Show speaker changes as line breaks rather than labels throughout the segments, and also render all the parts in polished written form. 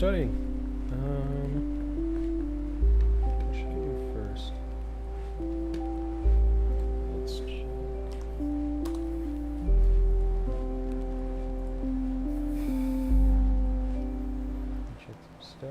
studying. What should I do first? Let's check some stuff.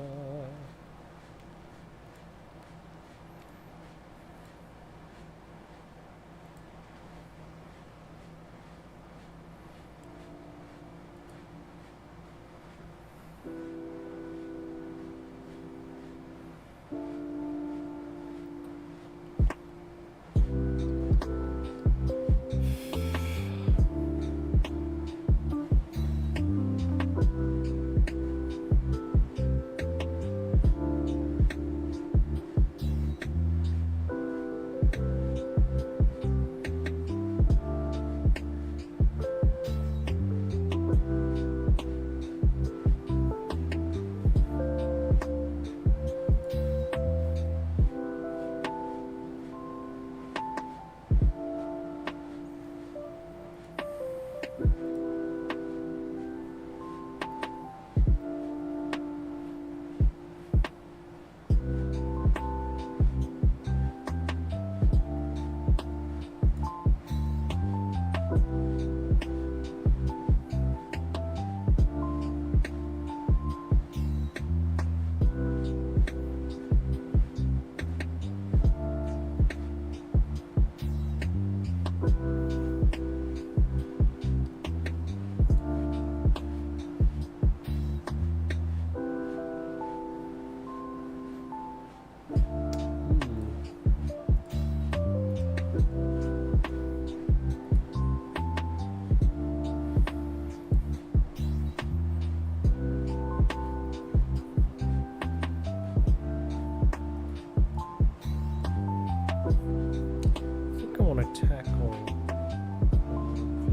Tackle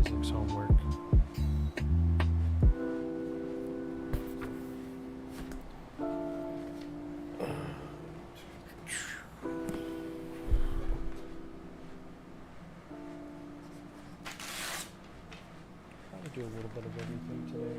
physics homework. Probably do a little bit of everything today.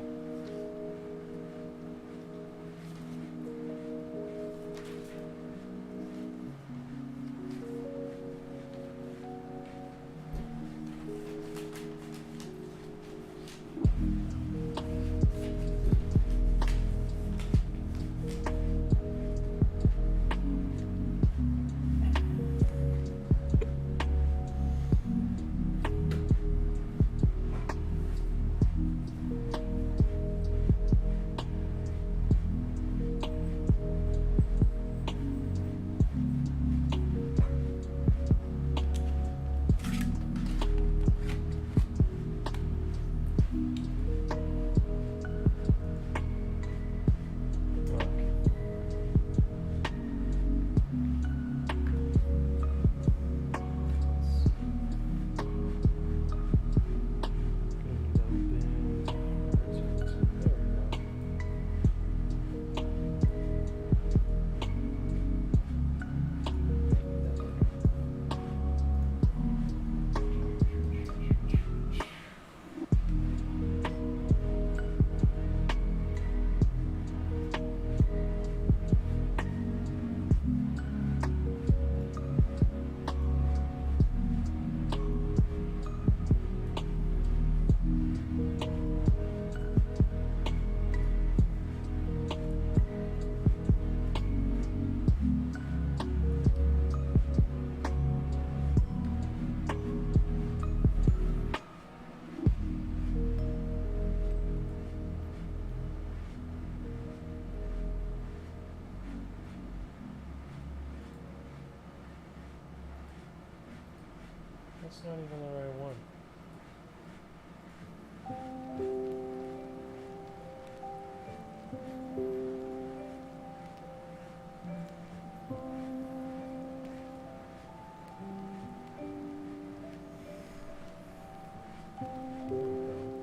That's not even the right one.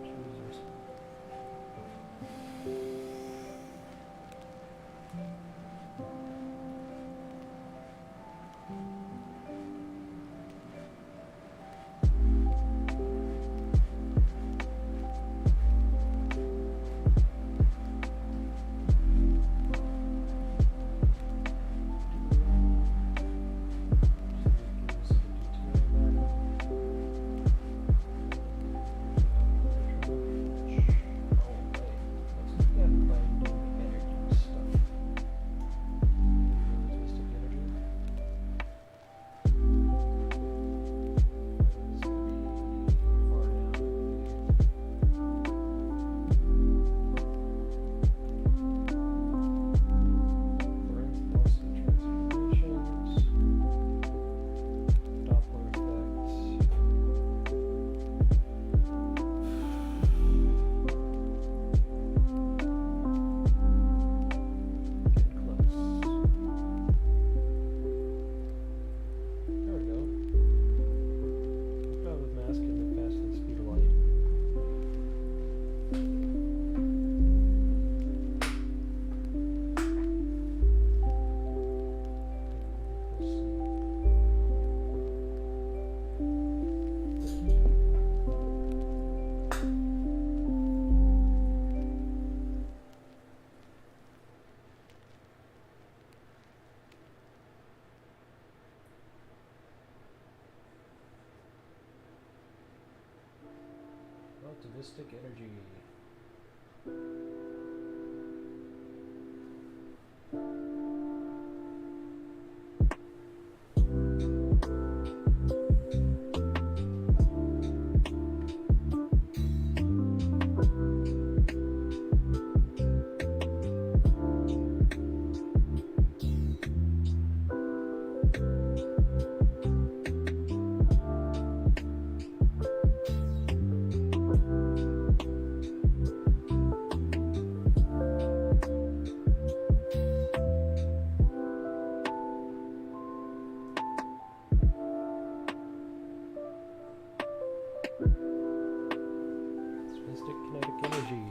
Jesus. Mystic energy. Mystic kinetic energy.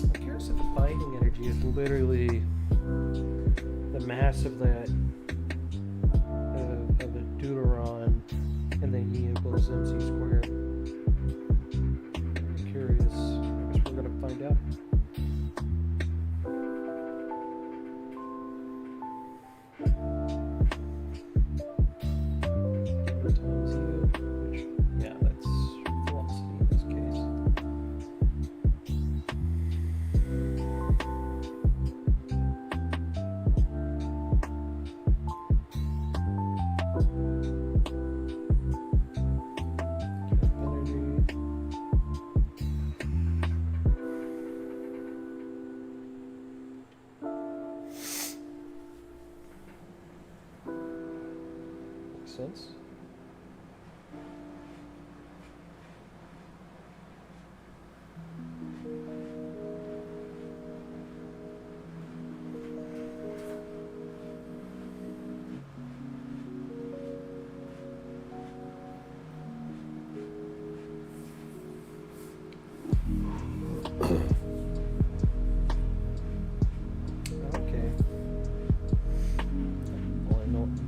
I'm curious if the binding energy is literally the mass of that of a deuteron, and then E equals mc squared. I'm curious. I guess we're gonna find out. Times U, which, yeah, that's velocity in this case. Kinetic energy. Makes sense. Okay.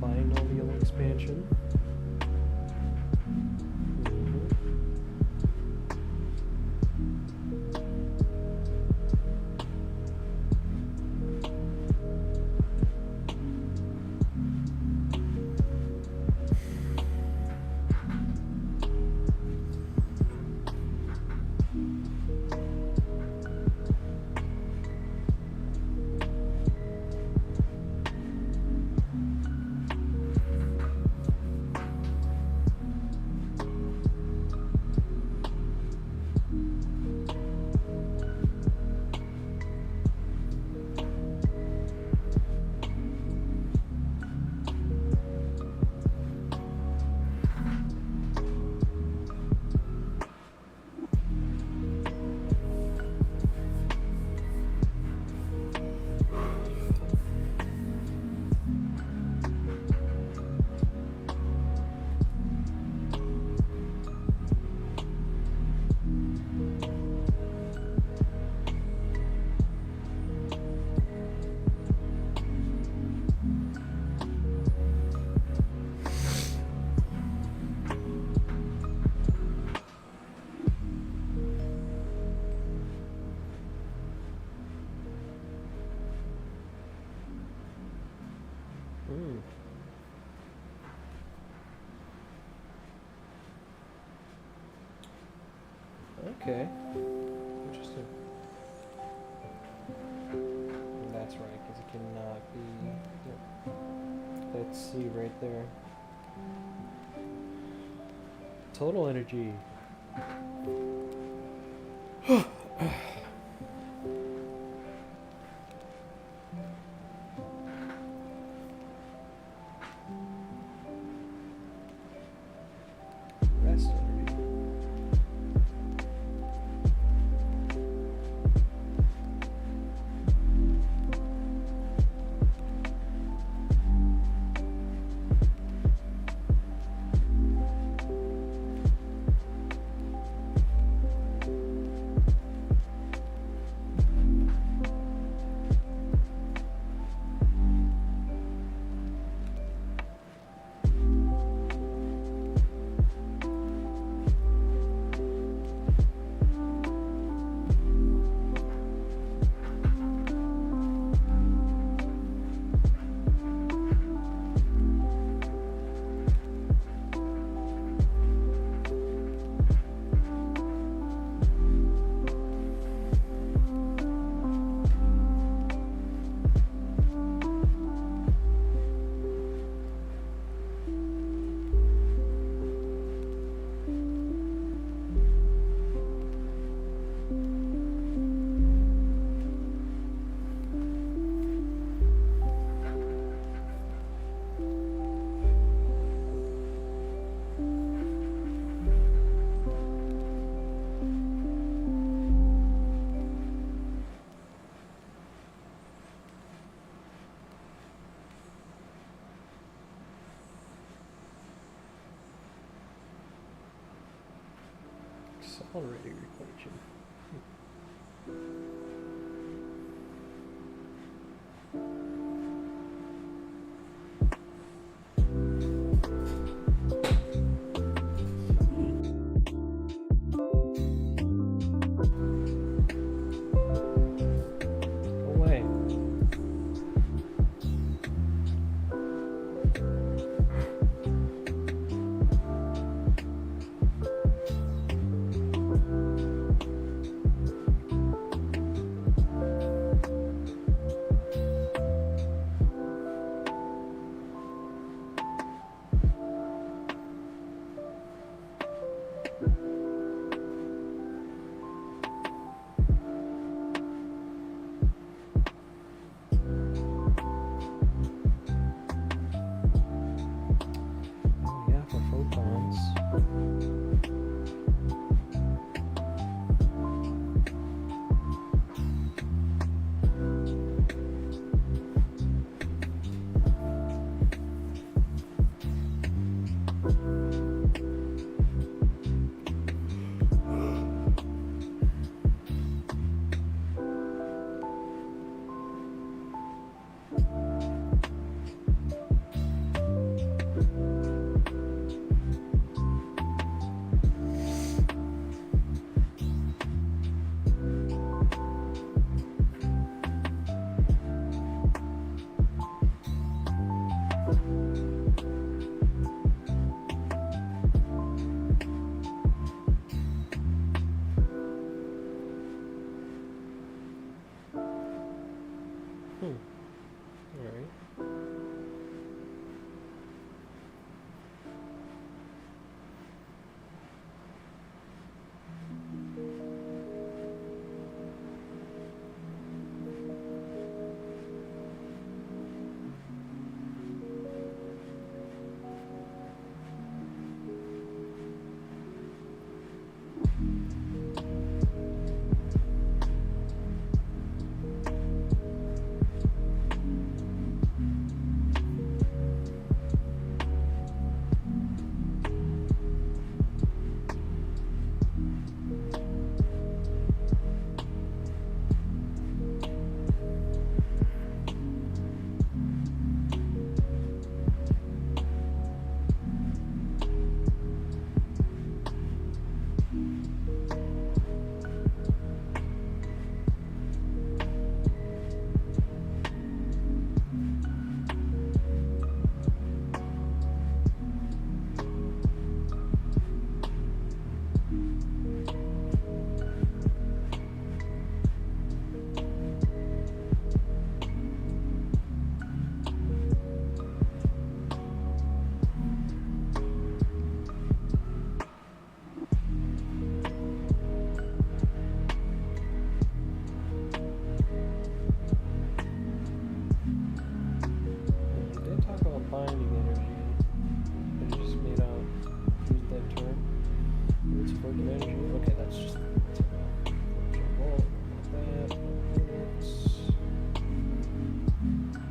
Binomial expansion. Mhm. Mm. Okay. Interesting. That's right, because it cannot be. Yep. That's C right there. Total energy. Rest energy. already recording.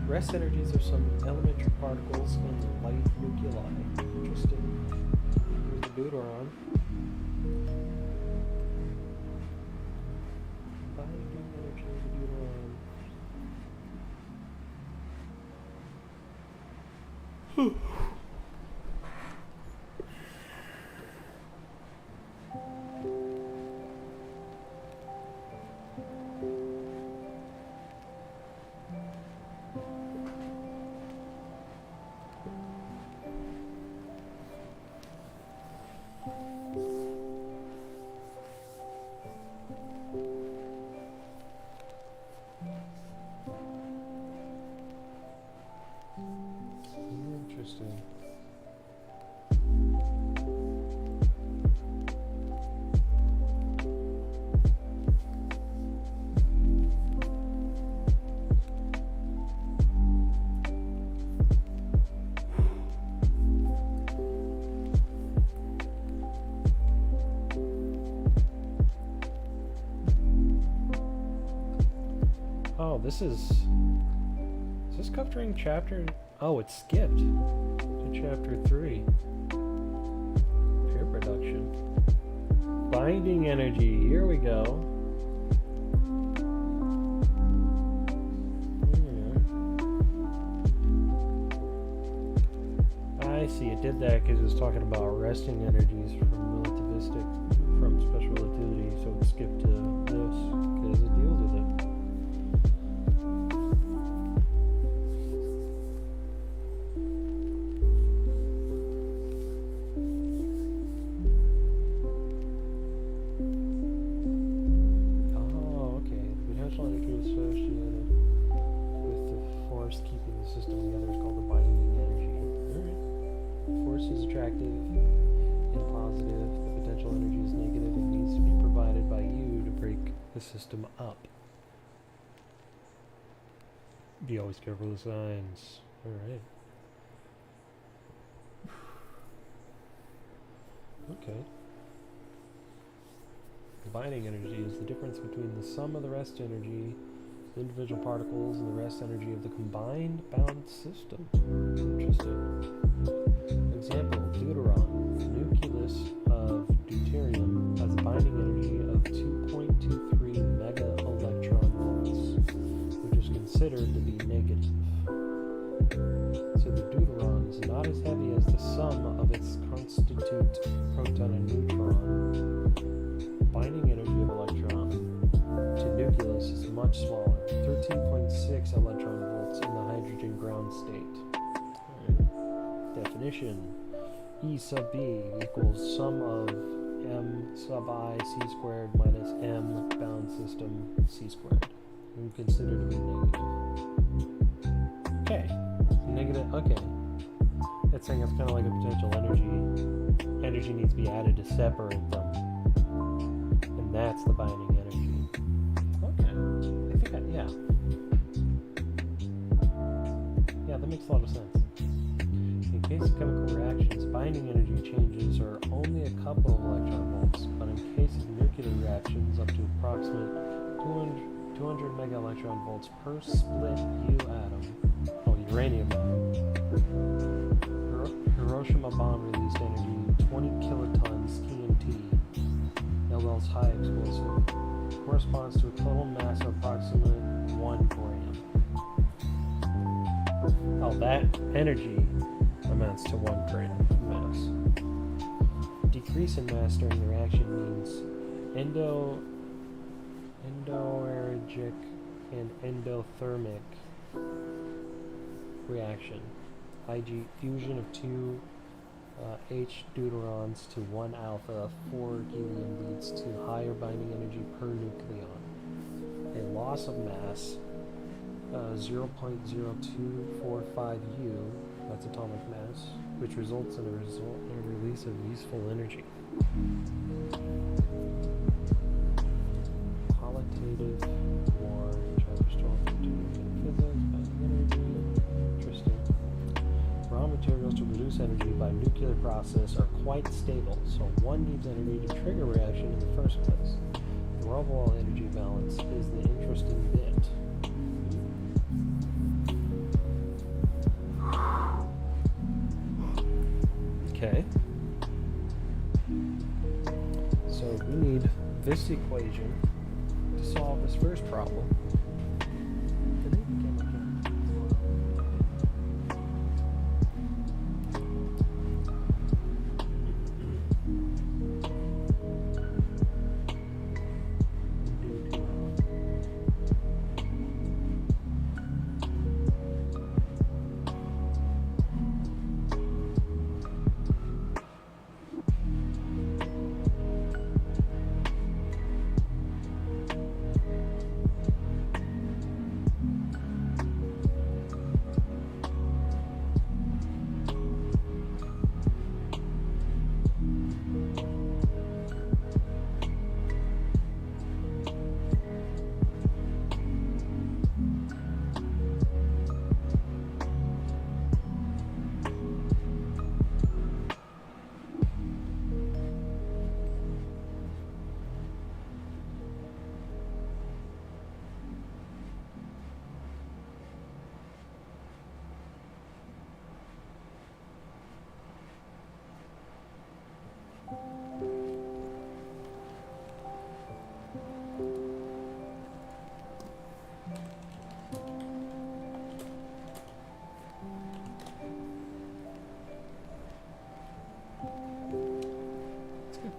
Rest energies are some elementary particles in light nuclei. Interesting. Here's the deuteron. Binding energy of the deuteron. Interesting. Oh, this is this covering chapter? Oh, it skipped to chapter 3. Peer production. Binding energy, here we go. I see, it did that because it was talking about resting energies from special relativity, so it skipped to this because it deals with it. Oh, okay. The potential energy associated with the force keeping the system together is called the binding energy. Alright. Force is attractive and positive. The potential energy is negative and needs to be provided by you to break the system up. Be always careful of the signs. Alright. Okay. The binding energy is the difference between the sum of the rest energy, the individual particles, and the rest energy of the combined bound system. Interesting. Example, deuteron. The nucleus of deuterium has a binding energy of 2.23 mega electron volts, which is considered to be negative. So the deuteron is not as heavy as the sum of its constituent proton and neutron. Binding energy of electron to nucleus is much smaller, 13.6 electron volts in the hydrogen ground state. Definition: E sub B equals sum of m sub I c squared minus m bound system c squared. And considered to be negative. Okay. Negative, okay. That's saying it's kind of like a potential energy. Energy needs to be added to separate them. And that's the binding energy. Okay. I think yeah. Yeah, that makes a lot of sense. In case of chemical reactions, binding energy changes are only a couple of electron volts, but in case of nuclear reactions, up to approximate 200 mega electron volts per split U atom. Oh, uranium atom. Hiroshima bomb released energy 20 kilotons TNT. Nobel's high explosive corresponds to a total mass of approximately 1 gram. Oh, that energy amounts to 1 gram of mass. Decrease in mass during the reaction means endoergic and endothermic reaction. IG fusion of 2 H deuterons to 1 alpha of 4 helium leads to higher binding energy per nucleon. A loss of mass 0.0245 U, that's atomic mass, which results in a release of useful energy. Qualitative war, chapters 12 and 13 physics, binding energy. Interesting. Raw materials to produce energy by nuclear process are quite stable, so one needs energy to trigger reaction in the first place. The overall energy balance is the interesting bit. Okay. So we need this equation to solve this first problem.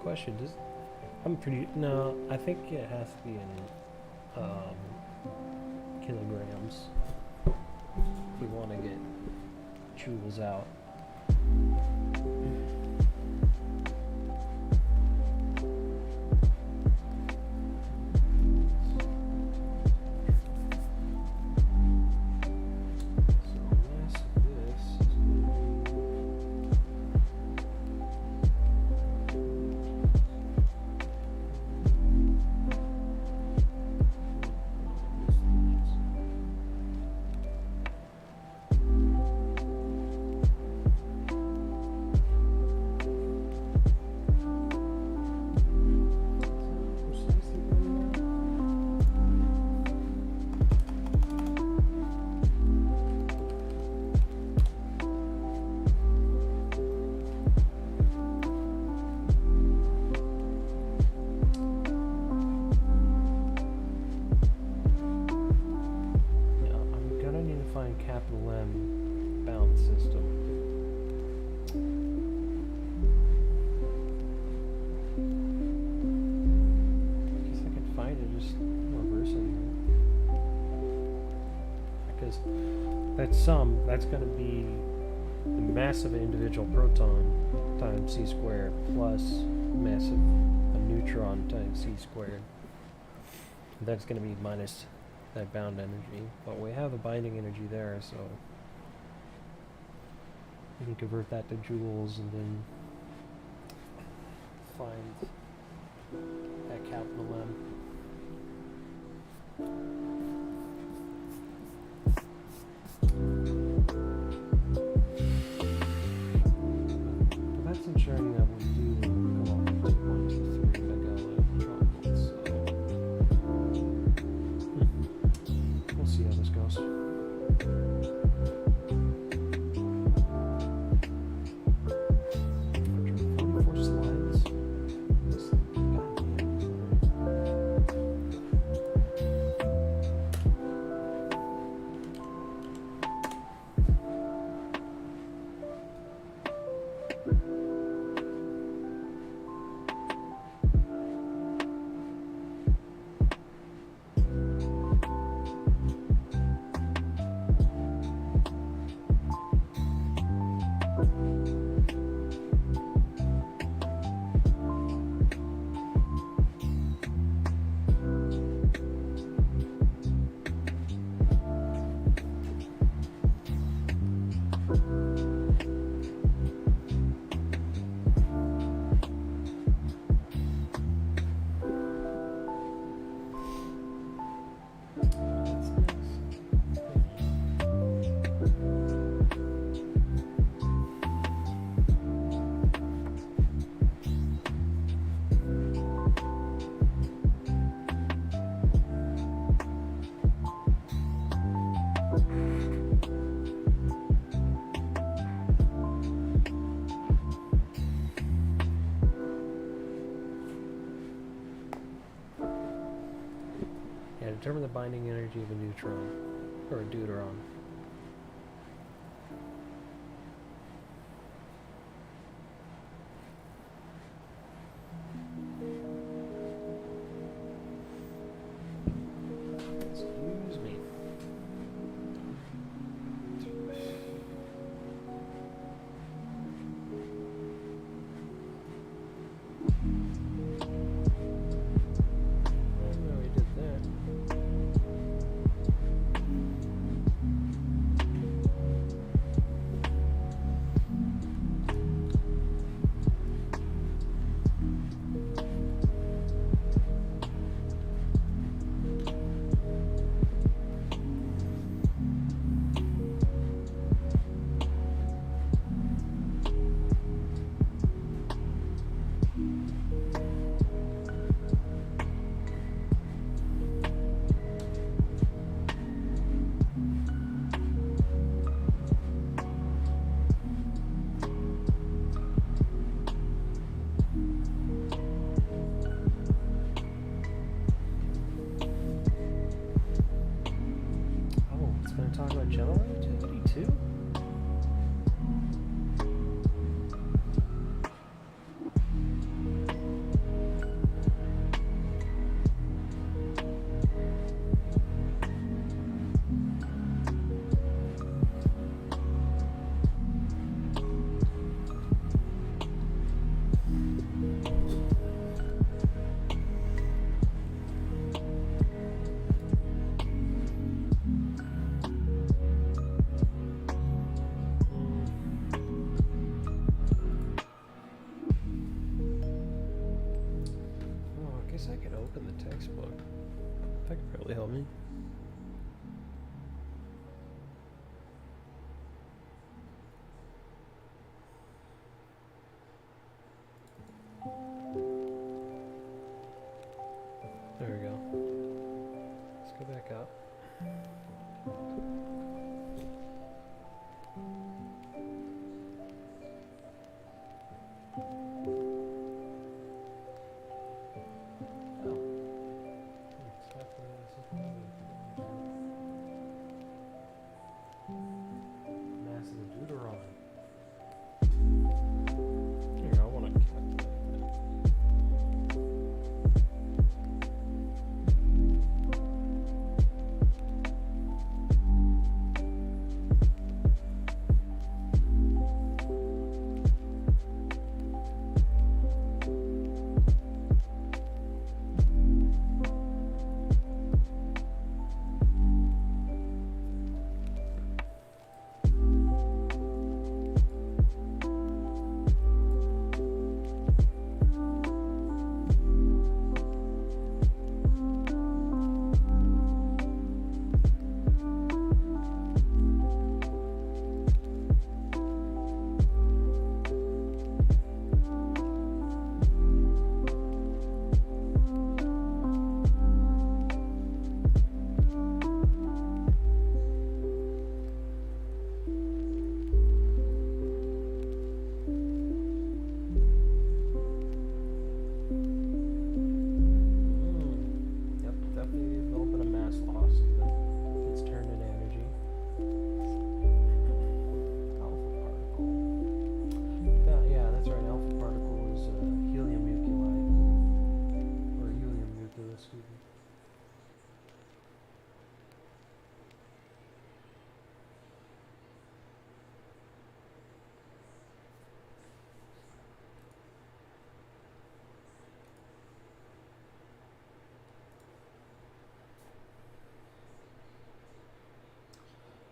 question. No, I think it has to be in kilograms. If we want to get joules out. Capital M bound system. I guess I could find it just reversing it. Because that's going to be the mass of an individual proton times c squared plus mass of a neutron times c squared. That's going to be minus that bound energy, but we have the binding energy there, so we can convert that to joules and then find that capital M. But that's ensuring that we do come up with 2.23 megaelectron volts, so we'll see how this goes. 144 slides. Determine the binding energy of a neutron, or a deuteron. Excuse me. probably help me. There we go. Let's go back up.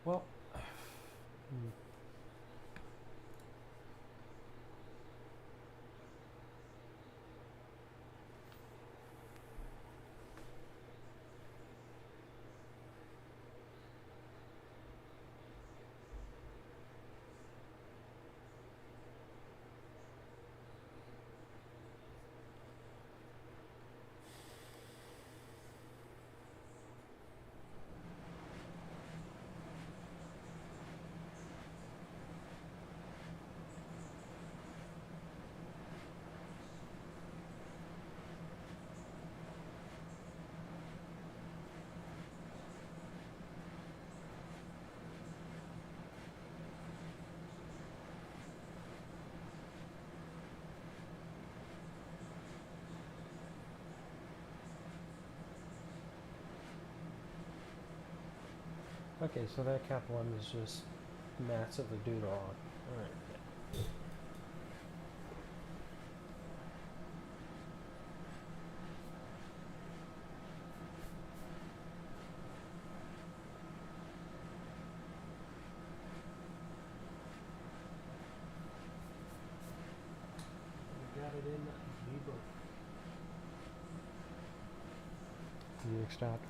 Well, okay, so that cap one is just mats of the Deuteron. Alright. We got it in the book. Music stopped.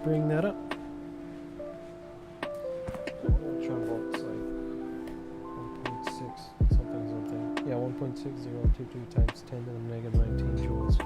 bring that up. Electron volt's like 1.6 something. Yeah, 1.6022 times 10 to the negative 19 joules.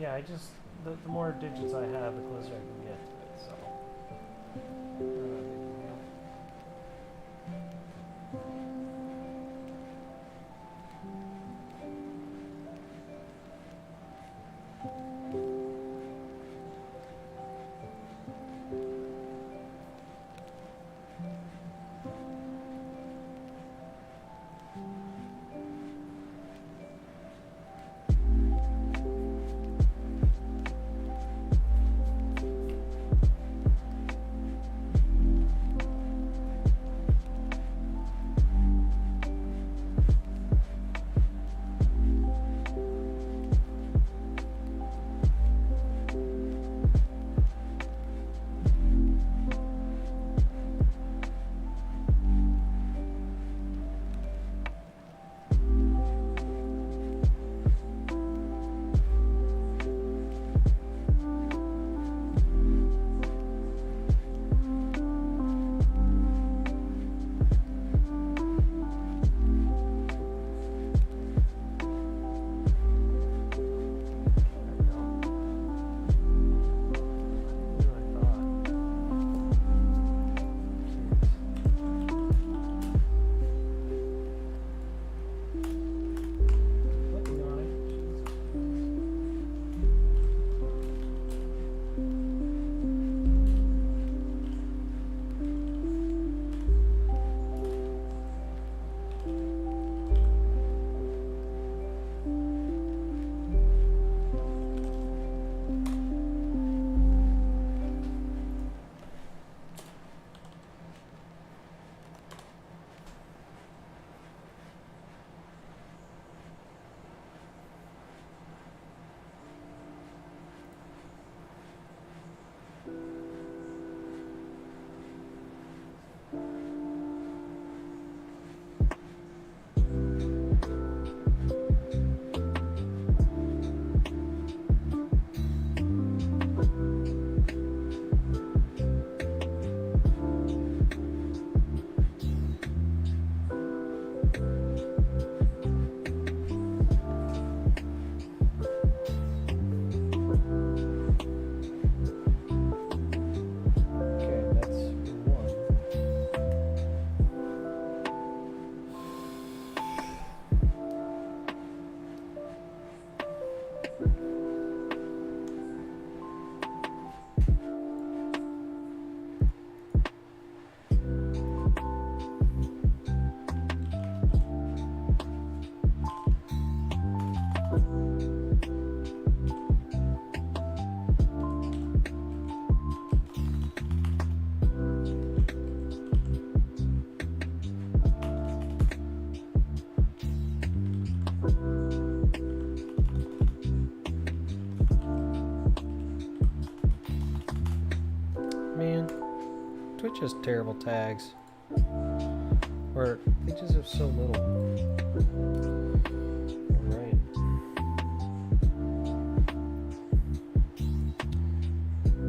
Yeah, the more digits I have, the closer I can get to it, so. Not a big deal. Twitch has terrible tags. Or they just have so little. Alright.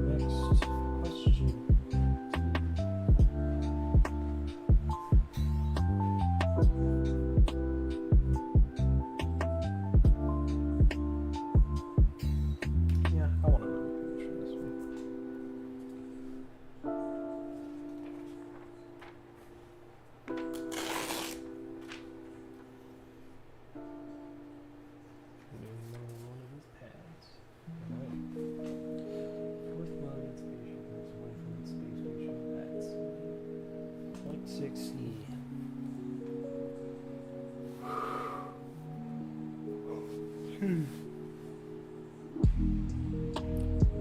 Next question. Yeah, I want to know the picture this one.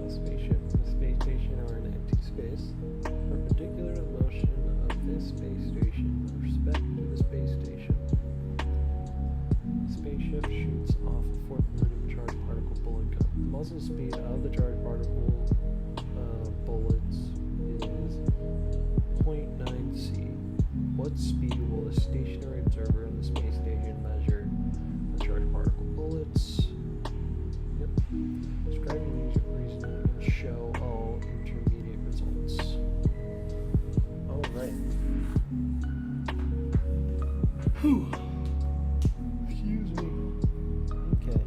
A spaceship and a space station are in empty space. Perpendicular to the motion of this space station with respect to the space station. The spaceship shoots off a fourth millimeter charged particle bullet gun. The muzzle speed of the charged particle bullets is 0.9 c. What speed will a stationary observer in the space station measure the charged particle bullets? Yep. Describing these reasoning and show all intermediate results. Alright. Whew. Excuse me. Okay.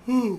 Whew.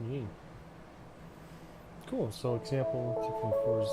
Neat. Cool. So example 2.4 is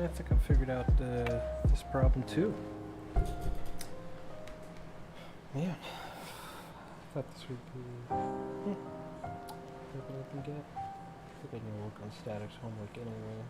I think I figured out this problem too. Man, I thought this would be open up and get. I think I need to work on statics homework anyway.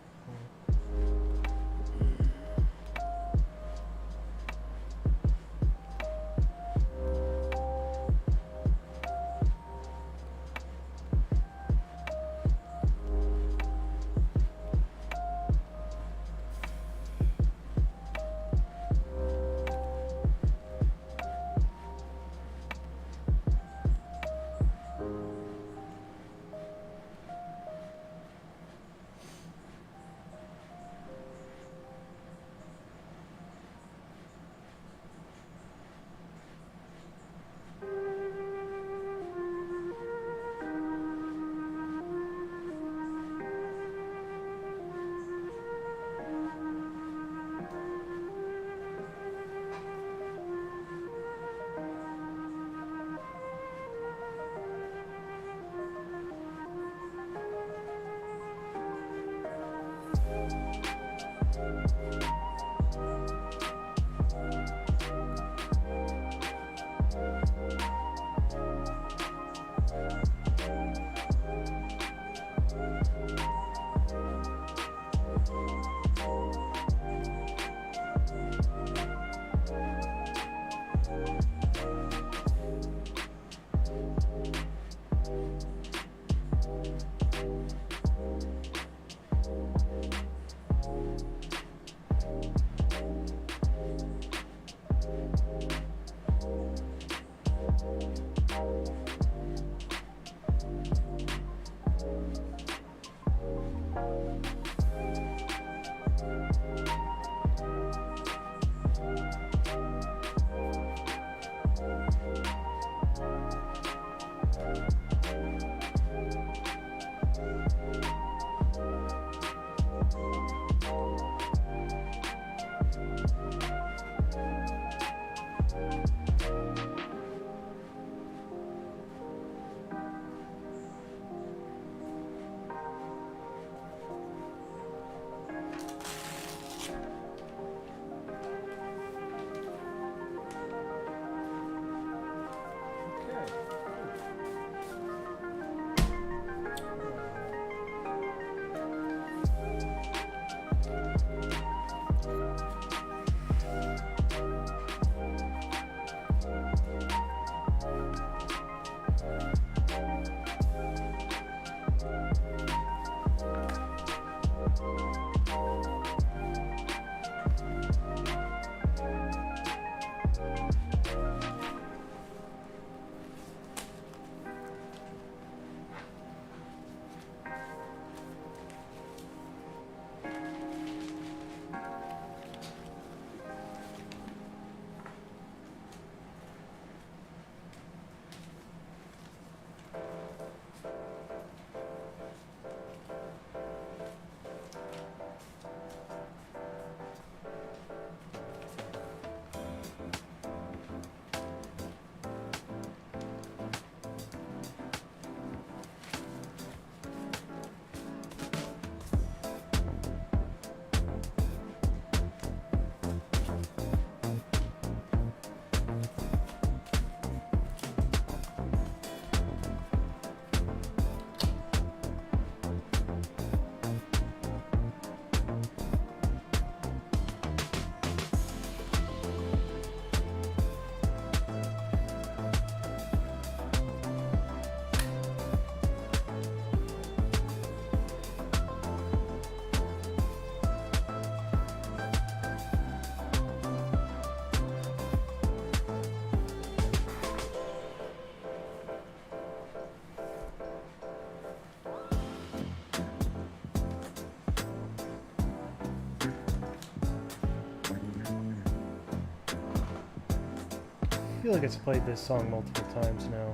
I feel like it's played this song multiple times now.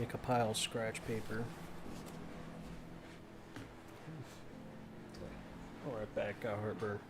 make a pile of scratch paper. All right, back, Harper.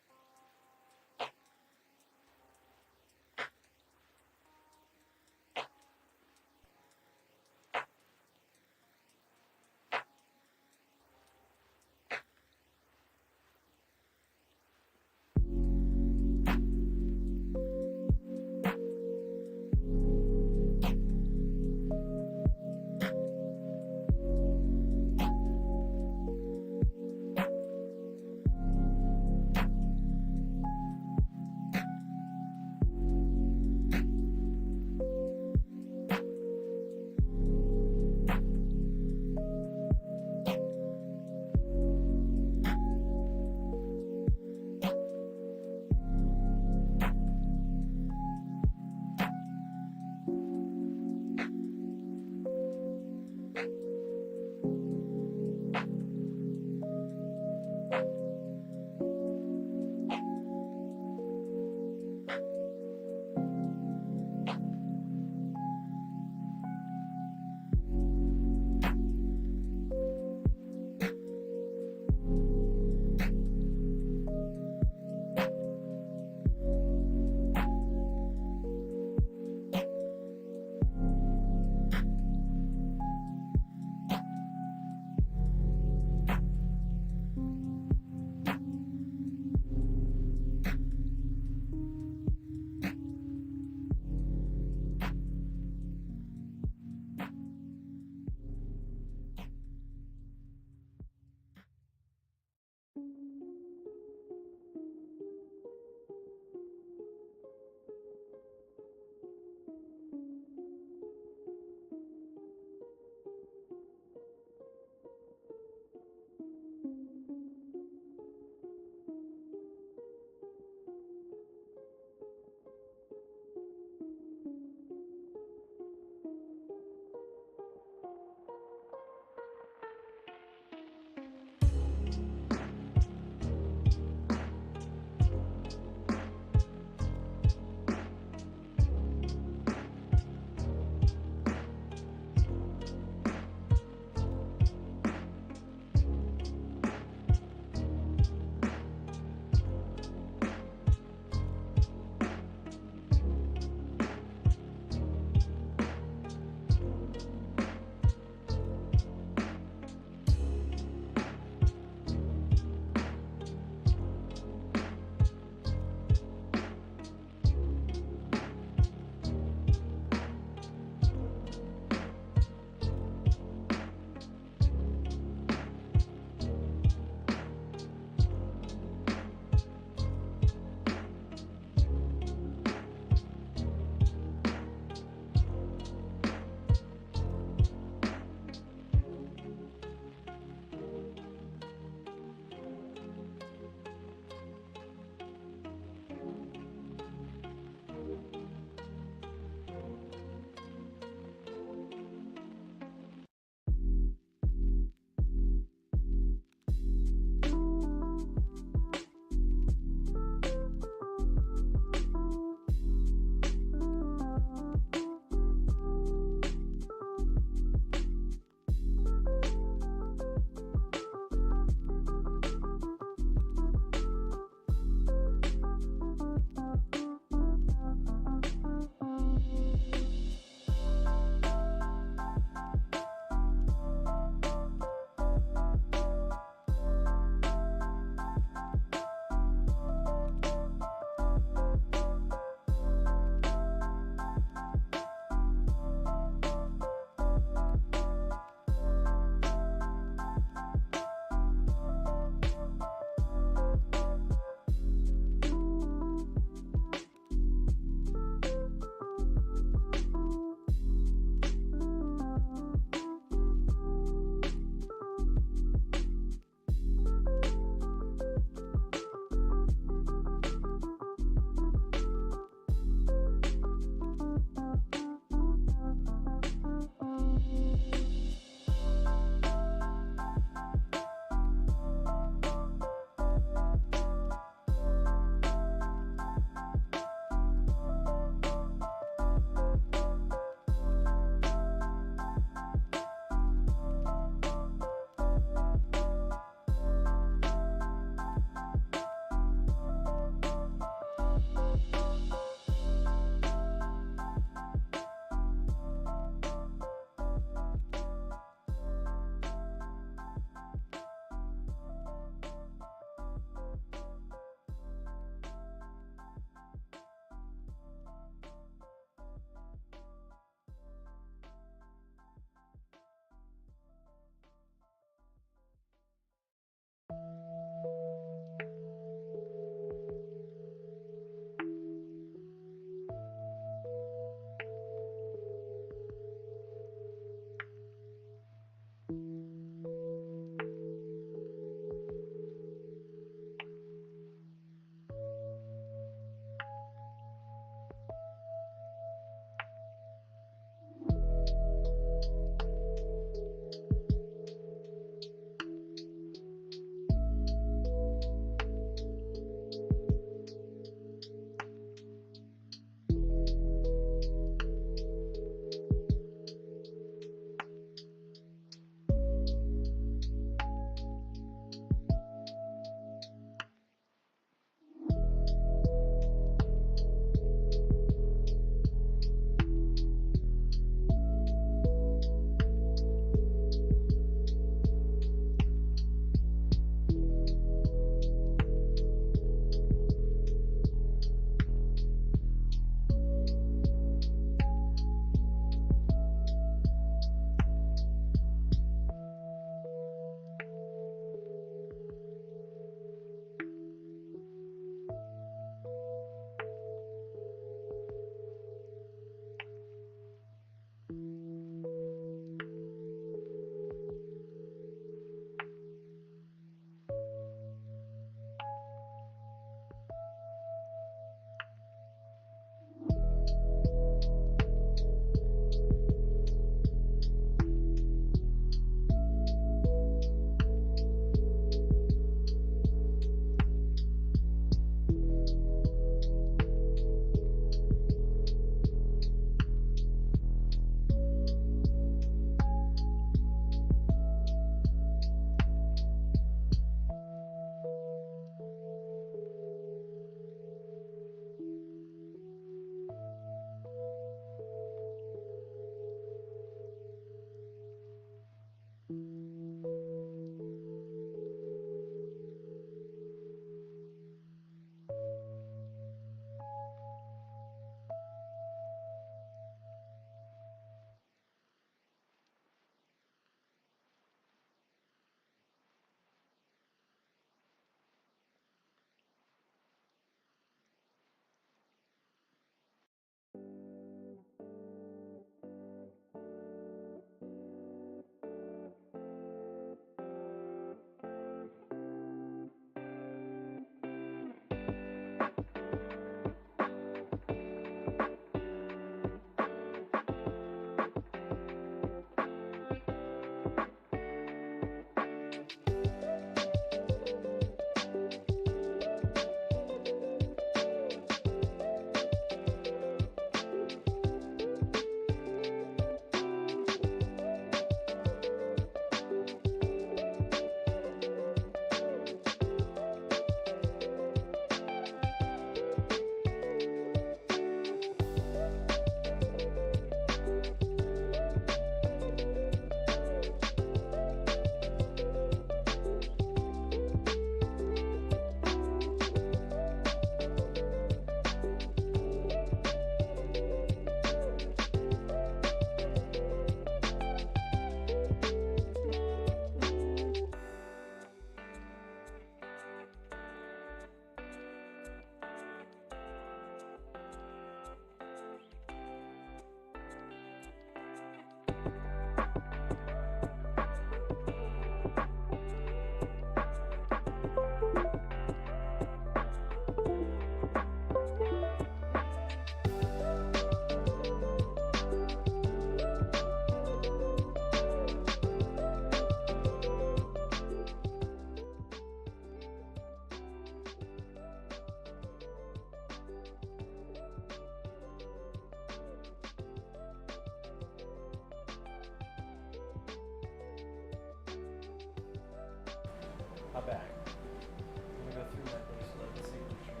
I'm back. I'm gonna go through my bracelet and signature.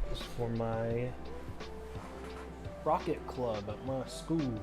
This is for my rocket club at my school.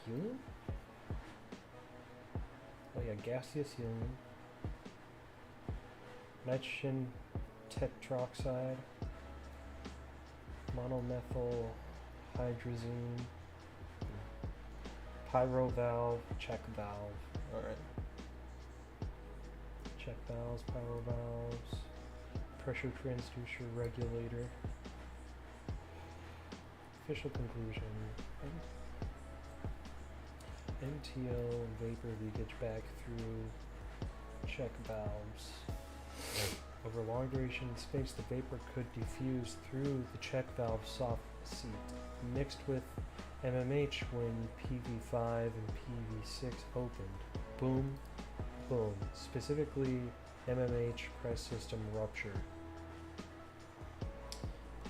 Helium? Oh yeah, gaseous helium. Nitrogen tetroxide. Monomethyl hydrazine. Pyro valve, check valve. Alright. Check valves, pyro valves. Pressure transducer regulator. Official conclusion. MTO vapor leakage back through check valves. Over long duration in space, the vapor could diffuse through the check valve soft seat, mixed with MMH when PV5 and PV6 opened. Boom, boom. Specifically, MMH press system rupture.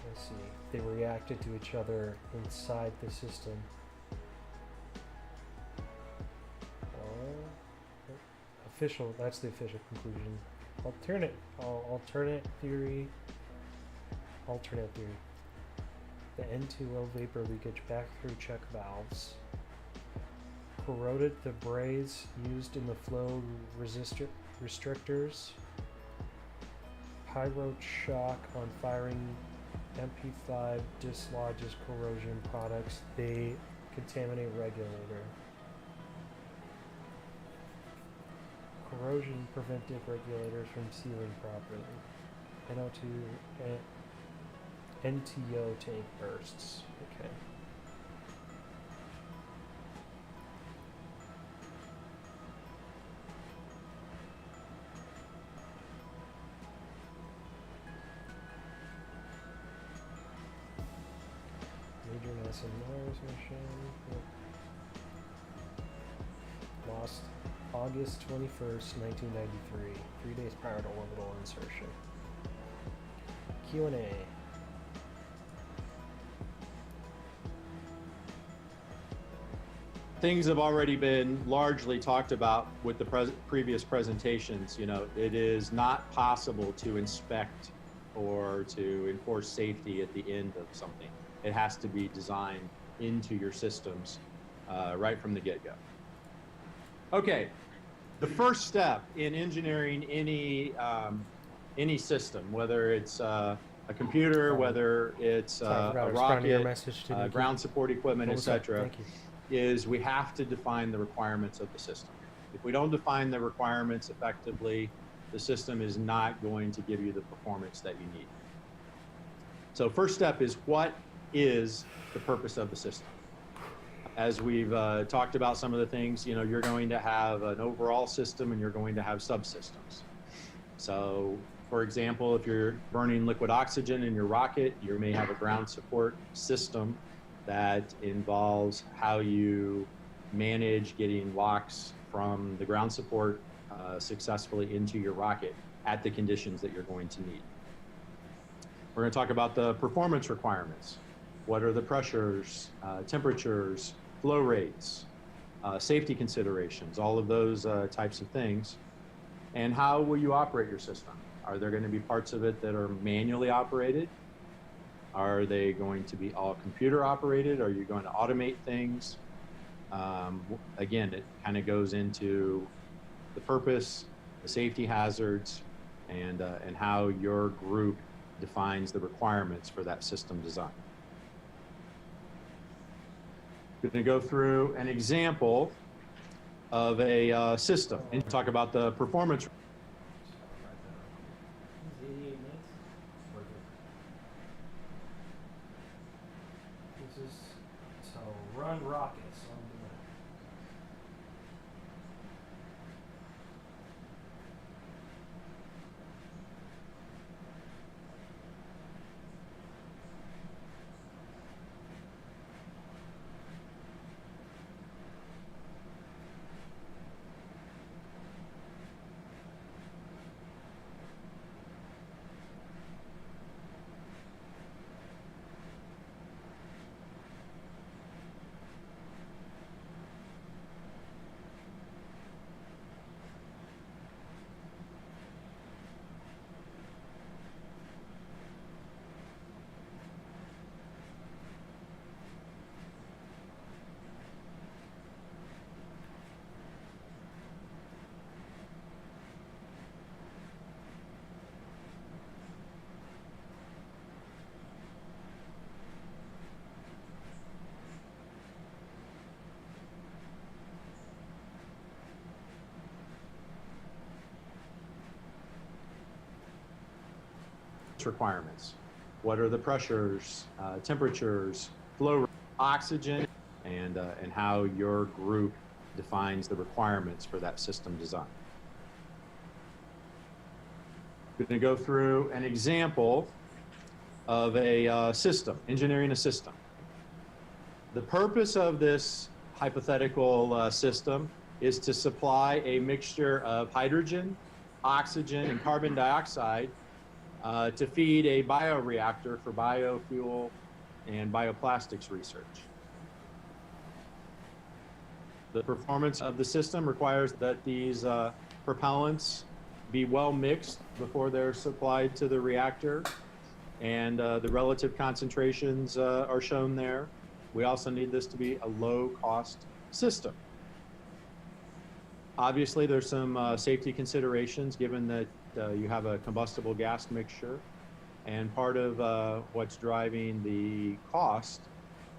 Let's see. They reacted to each other inside the system. That's the official conclusion. Alternate theory. The N2O vapor leakage back through check valves corroded the braze used in the flow restrictors. Pyro shock on firing MP5 dislodges corrosion products. They contaminate regulator. Corrosion prevented regulators from sealing properly. NO2 NTO tank bursts. Okay. Major NASA Mars mission. Yep. Lost August 21st, 1993, 3 days prior to orbital insertion. Q&A.
things have already been largely talked about with the previous presentations. You know, it is not possible to inspect or to enforce safety at the end of something. It has to be designed into your systems right from the get-go. Okay, the first step in engineering any system, whether it's a computer, whether it's a rocket, ground support equipment, etc., is we have to define the requirements of the system. If we don't define the requirements effectively, the system is not going to give you the performance that you need. So first step is, what is the purpose of the system? As we've talked about some of the things, you know, you're going to have an overall system and you're going to have subsystems. So for example, if you're burning liquid oxygen in your rocket, you may have a ground support system that involves how you manage getting LOX from the ground support successfully into your rocket at the conditions that you're going to need. We're going to talk about the performance requirements. What are the pressures, temperatures, flow rates, safety considerations, all of those types of things. And how will you operate your system? Are there going to be parts of it that are manually operated? Are they going to be all computer operated? Are you going to automate things? Again, it kind of goes into the purpose, the safety hazards, and how your group defines the requirements for that system design. We're going to go through an example of a system and talk about the performance.
So run rockets on demand.
Requirements. What are the pressures, temperatures, flow, oxygen, and how your group defines the requirements for that system design. We're going to go through an example of a system, engineering a system. The purpose of this hypothetical system is to supply a mixture of hydrogen, oxygen, and carbon dioxide to feed a bioreactor for biofuel and bioplastics research. The performance of the system requires that these propellants be well mixed before they're supplied to the reactor, and the relative concentrations are shown there. We also need this to be a low-cost system. Obviously, there's some safety considerations given that you have a combustible gas mixture, and part of what's driving the cost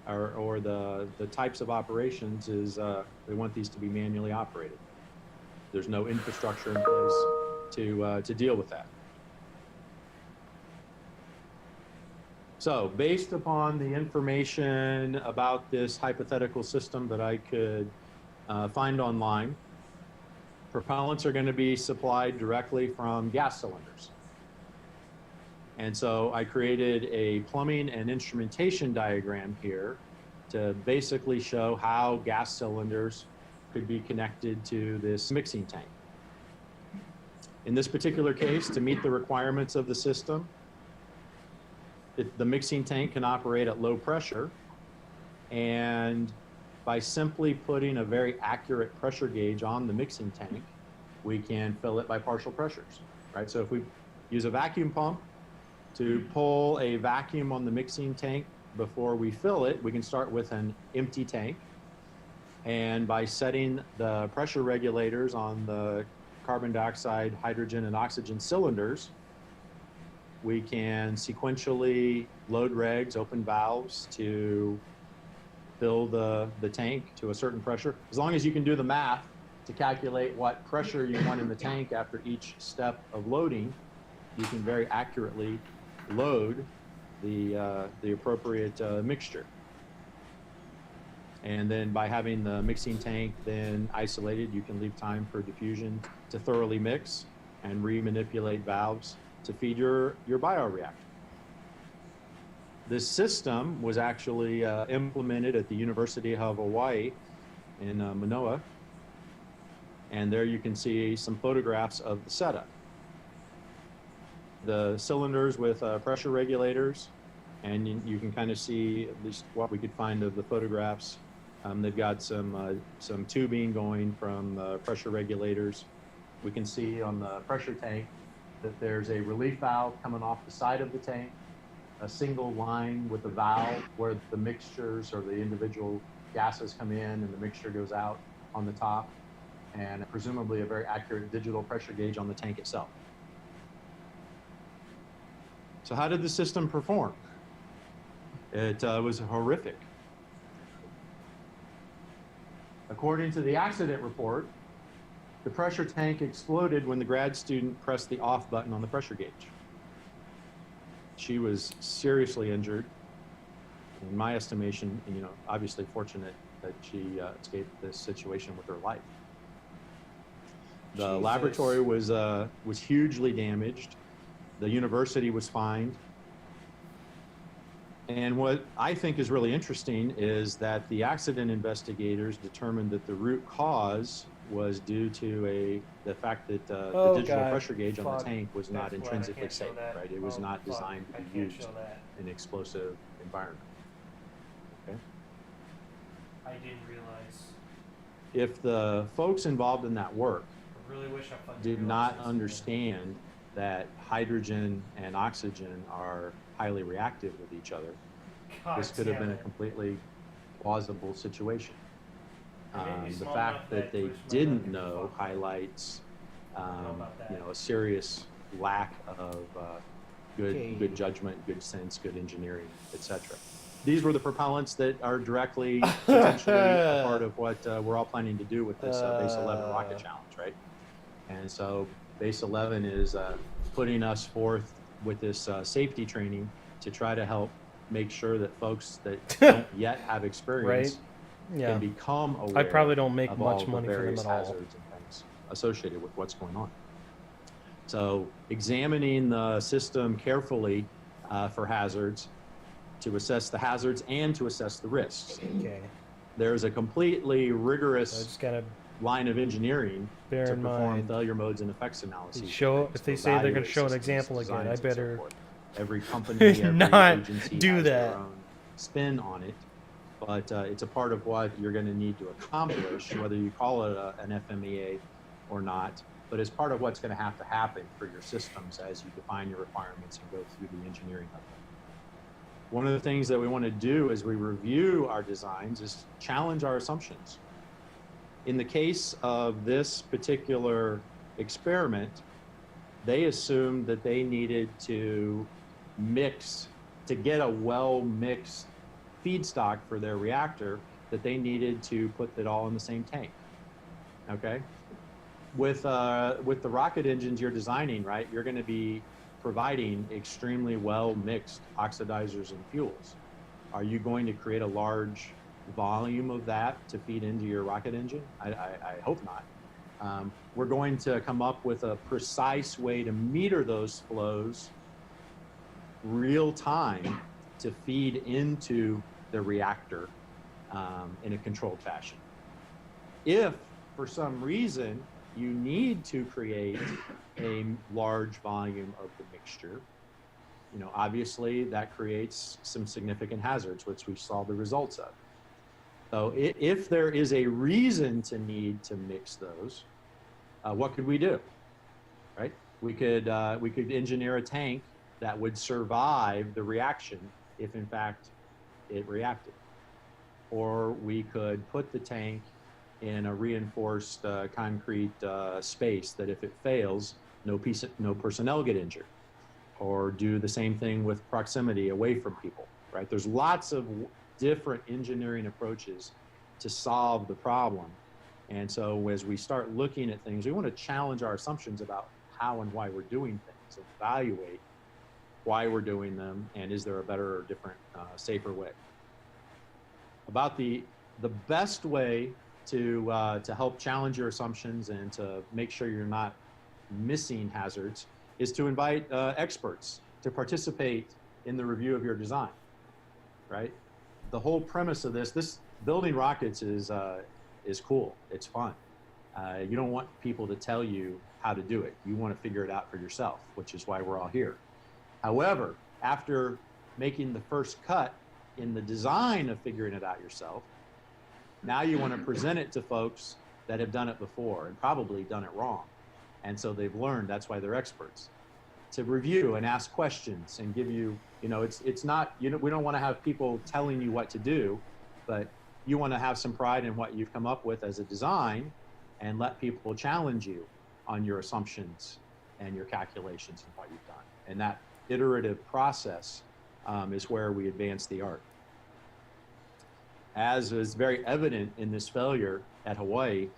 or the types of operations is we want these to be manually operated. There's no infrastructure in place to deal with that. So based upon the information about this hypothetical system that I could find online, propellants are going to be supplied directly from gas cylinders. And so I created a plumbing and instrumentation diagram here to basically show how gas cylinders could be connected to this mixing tank. In this particular case, to meet the requirements of the system, the mixing tank can operate at low pressure, and by simply putting a very accurate pressure gauge on the mixing tank, we can fill it by partial pressures, right? So if we use a vacuum pump to pull a vacuum on the mixing tank before we fill it, we can start with an empty tank. And by setting the pressure regulators on the carbon dioxide, hydrogen, and oxygen cylinders, we can sequentially load regs, open valves to fill the tank to a certain pressure. As long as you can do the math to calculate what pressure you want in the tank after each step of loading, you can very accurately load the appropriate mixture. And then by having the mixing tank then isolated, you can leave time for diffusion to thoroughly mix and re-manipulate valves to feed your bioreactor. This system was actually implemented at the University of Hawaii in Manoa. And there you can see some photographs of the setup. The cylinders with pressure regulators, and you can kind of see at least what we could find of the photographs. They've got some tubing going from pressure regulators. We can see on the pressure tank that there's a relief valve coming off the side of the tank, a single line with a valve where the mixtures or the individual gases come in and the mixture goes out on the top, and presumably a very accurate digital pressure gauge on the tank itself. So how did the system perform? It was horrific. According to the accident report, the pressure tank exploded when the grad student pressed the off button on the pressure gauge. She was seriously injured. In my estimation, obviously fortunate that she escaped this situation with her life. The laboratory was hugely damaged. The university was fined. And what I think is really interesting is that the accident investigators determined that the root cause was due to the fact that the digital pressure gauge on the tank was not intrinsically safe, right? It was not designed to be used in an explosive environment. Okay.
I didn't realize.
If the folks involved in that work
I really wish I
did not understand that hydrogen and oxygen are highly reactive with each other, this could have been a completely plausible situation. The fact that they didn't know highlights, a serious lack of good judgment, good sense, good engineering, etc. These were the propellants that are directly potentially a part of what we're all planning to do with this Base 11 rocket challenge, right? And so Base 11 is putting us forth with this safety training to try to help make sure that folks that don't yet have experience can become aware.
I probably don't make
of
much
all
money
the
for them
various
at all.
hazards and things associated with what's going on. So examining the system carefully for hazards, to assess the hazards and to assess the risks.
Okay.
There's a completely
So I
rigorous
just gotta
line of engineering
bear
to
in
perform
mind.
failure modes and effects analyses.
Show
to
if they say they're gonna
evaluate
show an
systems,
example again,
designs,
I
and so
better
forth. Every company, every
not
agency
do
has
that.
their own spin on it, but it's a part of what you're going to need to accomplish, whether you call it an FMEA or not. But it's part of what's going to happen for your systems as you define your requirements and go through the engineering of them. One of the things that we want to do as we review our designs is challenge our assumptions. In the case of this particular experiment, they assumed that they needed to mix, to get a well-mixed feedstock for their reactor, that they needed to put it all in the same tank, okay? With the rocket engines you're designing, right, you're gonna be providing extremely well-mixed oxidizers and fuels. Are you going to create a large volume of that to feed into your rocket engine? I hope not. We're going to come up with a precise way to meter those flows real time to feed into the reactor in a controlled fashion. If for some reason you need to create a large volume of the mixture, obviously that creates some significant hazards, which we saw the results of. So if there is a reason to need to mix those, what could we do, right? We could engineer a tank that would survive the reaction if in fact it reacted. Or we could put the tank in a reinforced concrete space that if it fails, no personnel get injured. Or do the same thing with proximity away from people, right? There's lots of different engineering approaches to solve the problem. And so as we start looking at things, we want to challenge our assumptions about how and why we're doing things, and evaluate why we're doing them, and is there a better or different, safer way. About the best way to help challenge your assumptions and to make sure you're not missing hazards is to invite experts to participate in the review of your design, right? The whole premise of this building rockets is cool. It's fun. You don't want people to tell you how to do it. You want to figure it out for yourself, which is why we're all here. However, after making the first cut in the design of figuring it out yourself, now you want to present it to folks that have done it before and probably done it wrong. And so they've learned, that's why they're experts. To review and ask questions and give you, it's not, we don't want to have people telling you what to do, but you want to have some pride in what you've come up with as a design and let people challenge you on your assumptions and your calculations and what you've done. And that iterative process is where we advance the art. As is very evident in this failure at Hawaii,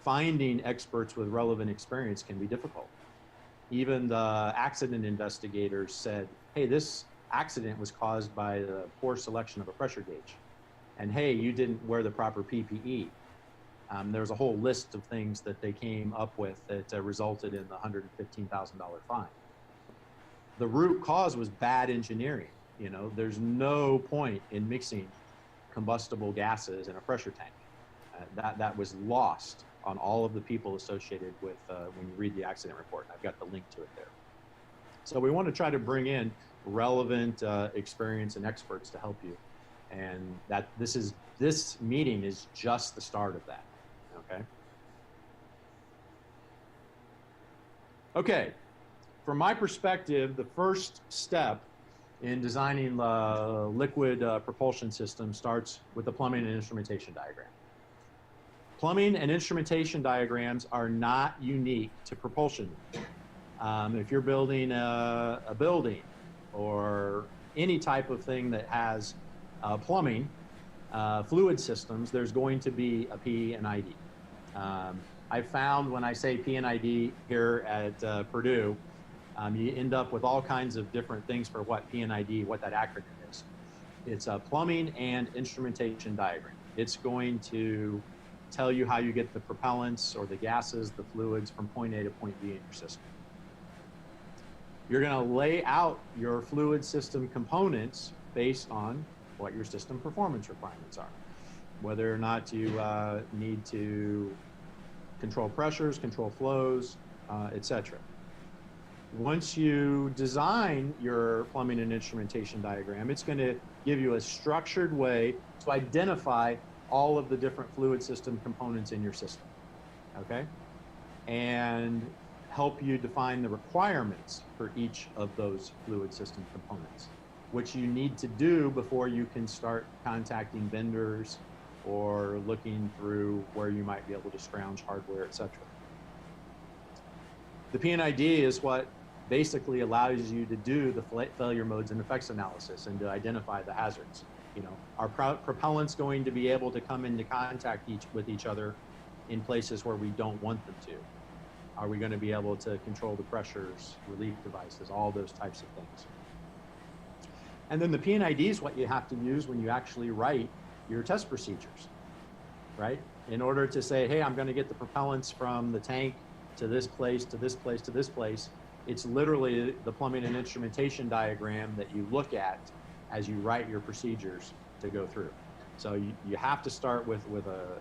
finding experts with relevant experience can be difficult. Even the accident investigators said, hey, this accident was caused by the poor selection of a pressure gauge. And hey, you didn't wear the proper PPE. There's a whole list of things that they came up with that resulted in the $115,000 fine. The root cause was bad engineering. There's no point in mixing combustible gases in a pressure tank. That was lost on all of the people associated with when you read the accident report. And I've got the link to it there. So we want to try to bring in relevant experience and experts to help you. And this meeting is just the start of that, okay? Okay, from my perspective, the first step in designing the liquid propulsion system starts with the plumbing and instrumentation diagram. Plumbing and instrumentation diagrams are not unique to propulsion. If you're building a building or any type of thing that has plumbing, fluid systems, there's going to be a P and ID. I found when I say P and ID here at Purdue, you end up with all kinds of different things for what P and ID, what that acronym is. It's a plumbing and instrumentation diagram. It's going to tell you how you get the propellants or the gases, the fluids from point A to point B in your system. You're going to lay out your fluid system components based on what your system performance requirements are, whether or not you need to control pressures, control flows, etc. Once you design your plumbing and instrumentation diagram, it's going to give you a structured way to identify all of the different fluid system components in your system, okay? And help you define the requirements for each of those fluid system components, which you need to do before you can start contacting vendors or looking through where you might be able to scrounge hardware, etc. The P&ID is what basically allows you to do the failure modes and effects analysis and to identify the hazards. Are propellants going to be able to come into contact with each other in places where we don't want them to? Are we going to be able to control the pressures, relief devices, all those types of things? And then the P&ID is what you have to use when you actually write your test procedures, right? In order to say, hey, I'm going to get the propellants from the tank to this place, to this place, to this place, it's literally the plumbing and instrumentation diagram that you look at as you write your procedures to go through. So you have to start with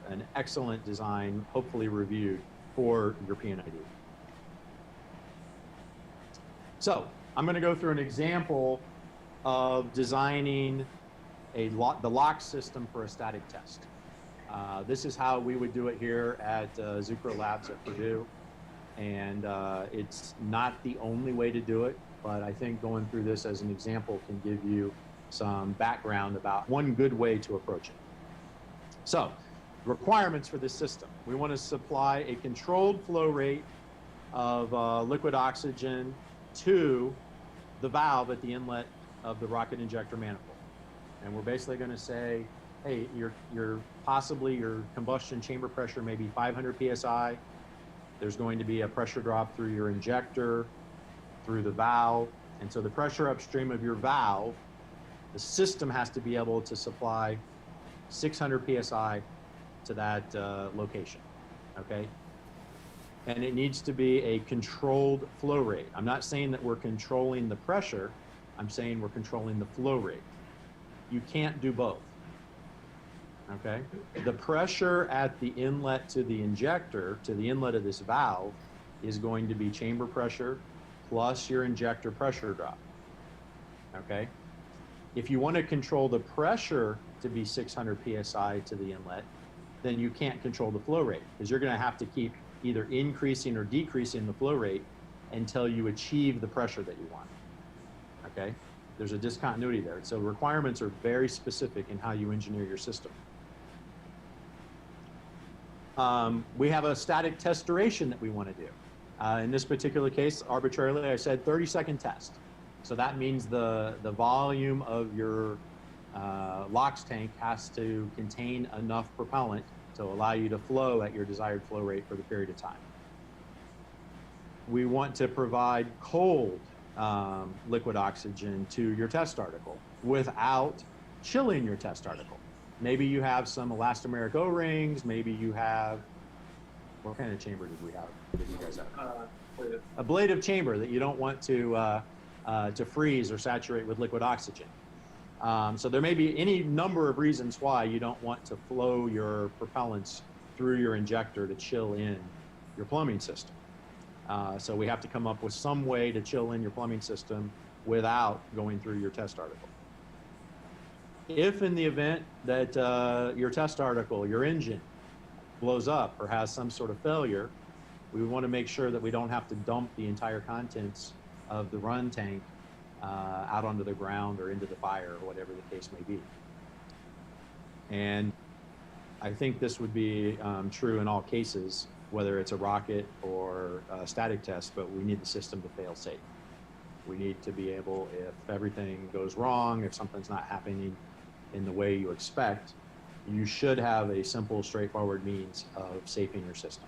an excellent design, hopefully reviewed for your P&ID. So I'm going to go through an example of designing the lock system for a static test. This is how we would do it here at Zucro Labs at Purdue. And it's not the only way to do it, but I think going through this as an example can give you some background about one good way to approach it. So, requirements for this system. We want to supply a controlled flow rate of liquid oxygen to the valve at the inlet of the rocket injector manifold. And we're basically going to say, hey, possibly your combustion chamber pressure may be 500 psi. There's going to be a pressure drop through your injector, through the valve. And so the pressure upstream of your valve, the system has to be able to supply 600 psi to that location, okay? And it needs to be a controlled flow rate. I'm not saying that we're controlling the pressure, I'm saying we're controlling the flow rate. You can't do both, okay? The pressure at the inlet to the injector, to the inlet of this valve, is going to be chamber pressure plus your injector pressure drop, okay? If you want to control the pressure to be 600 psi to the inlet, then you can't control the flow rate because you're going to have to keep either increasing or decreasing the flow rate until you achieve the pressure that you want, okay? There's a discontinuity there. So requirements are very specific in how you engineer your system. We have a static test duration that we want to do. In this particular case, arbitrarily, I said 30-second test. So that means the volume of your LOX tank has to contain enough propellant to allow you to flow at your desired flow rate for the period of time. We want to provide cold liquid oxygen to your test article without chilling your test article. Maybe you have some elastomeric O-rings, maybe you have, what kind of chamber did we have? Did you guys have? Ablative chamber that you don't want to freeze or saturate with liquid oxygen. So there may be any number of reasons why you don't want to flow your propellants through your injector to chill in your plumbing system. So we have to come up with some way to chill in your plumbing system without going through your test article. If in the event that your test article, your engine, blows up or has some sort of failure, we want to make sure that we don't have to dump the entire contents of the run tank out onto the ground or into the fire or whatever the case may be. And I think this would be true in all cases, whether it's a rocket or a static test, but we need the system to fail safe. We need to be able, if everything goes wrong, if something's not happening in the way you expect, you should have a simple, straightforward means of safing your system.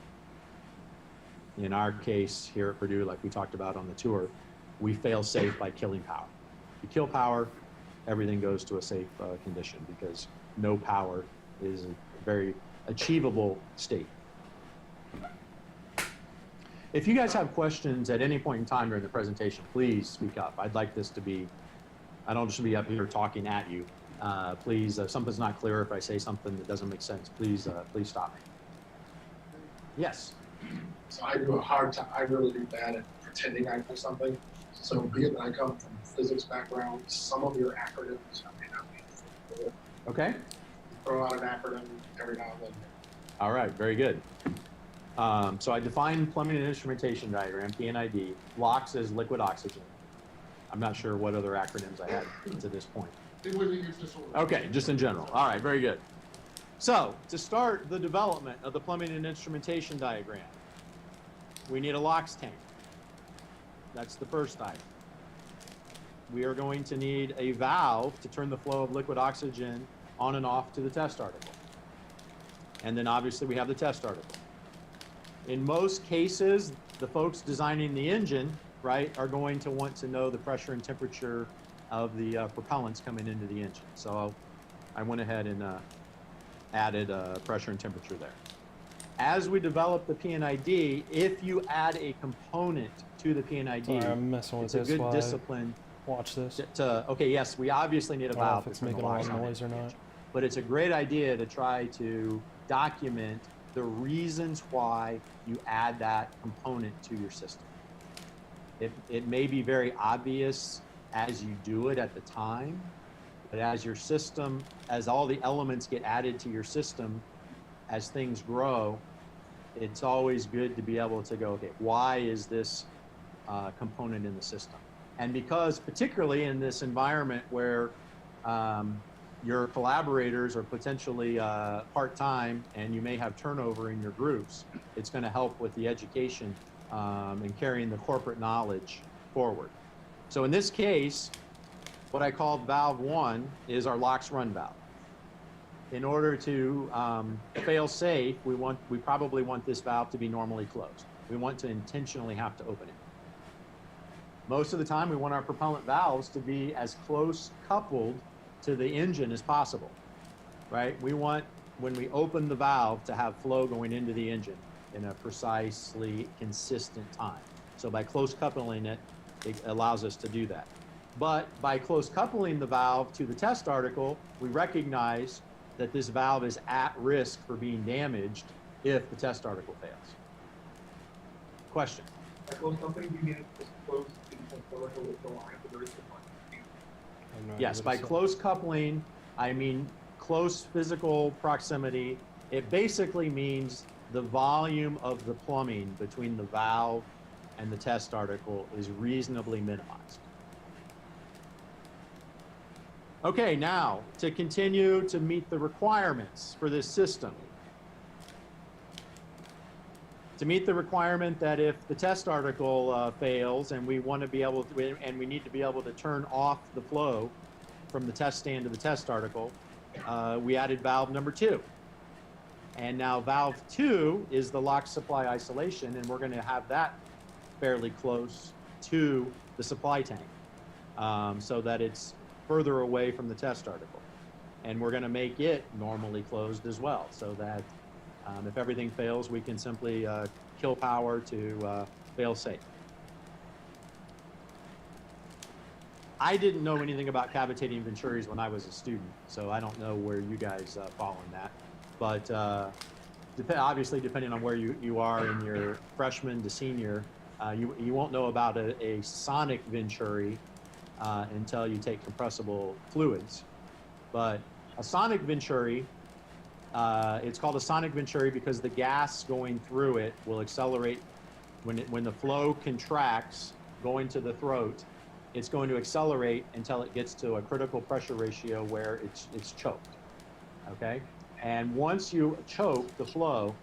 In our case here at Purdue, like we talked about on the tour, we fail safe by killing power. If you kill power, everything goes to a safe condition because no power is a very achievable state. If you guys have questions at any point in time during the presentation, please speak up. I'd like this to be, I don't just be up here talking at you. Please, if something's not clear, if I say something that doesn't make sense, please stop me. Yes?
So I do a hard time, I really do bad at pretending I know something. So being that I come from a physics background, some of your acronyms I may not be familiar with.
Okay.
Throw out an acronym every now and then.
All right, very good. So I defined plumbing and instrumentation diagram, PNID. LOX is liquid oxygen. I'm not sure what other acronyms I had to this point.
It would be used this order.
Okay, just in general. All right, very good. So to start the development of the plumbing and instrumentation diagram, we need a LOX tank. That's the first item. We are going to need a valve to turn the flow of liquid oxygen on and off to the test article. And then obviously we have the test article. In most cases, the folks designing the engine, right, are going to want to know the pressure and temperature of the propellants coming into the engine. So I went ahead and added pressure and temperature there. As we develop the PNID, if you add a component to the PNID,
Sorry, I'm messing with
it's a
this
good
while I
discipline
watch this.
okay, yes, we obviously need a
I don't know
valve
if it's
to turn the
making a lot
LOX
of
on
noise or
into the
not.
engine. But it's a great idea to try to document the reasons why you add that component to your system. It may be very obvious as you do it at the time, but as your system, as all the elements get added to your system, as things grow, it's always good to be able to go, okay, why is this component in the system? And because particularly in this environment where your collaborators are potentially part-time and you may have turnover in your groups, it's going to help with the education and carrying the corporate knowledge forward. So in this case, what I called valve 1 is our LOX run valve. In order to fail safe, we probably want this valve to be normally closed. We want to intentionally have to open it. Most of the time, we want our propellant valves to be as close coupled to the engine as possible, right? We want, when we open the valve, to have flow going into the engine in a precisely consistent time. So by close coupling it, it allows us to do that. But by close coupling the valve to the test article, we recognize that this valve is at risk for being damaged if the test article fails. Question?
By close company, you mean it's close to the vertical with the line of the very simple.
Yes, by close coupling, I mean close physical proximity. It basically means the volume of the plumbing between the valve and the test article is reasonably minimized. Okay, now to continue to meet the requirements for this system. To meet the requirement that if the test article fails and we want to be able to, and we need to be able to turn off the flow from the test stand to the test article, we added valve number 2. And now valve 2 is the LOX supply isolation, and we're going to have that fairly close to the supply tank so that it's further away from the test article. And we're going to make it normally closed as well, so that if everything fails, we can simply kill power to fail safe. I didn't know anything about cavitating venturis when I was a student, so I don't know where you guys fall in that. But obviously, depending on where you are in your freshman to senior, you won't know about a sonic venturi until you take compressible fluids. But a sonic venturi, it's called a sonic venturi because the gas going through it will accelerate when the flow contracts going to the throat. It's going to accelerate until it gets to a critical pressure ratio where it's choked. Okay, and once you choke the flow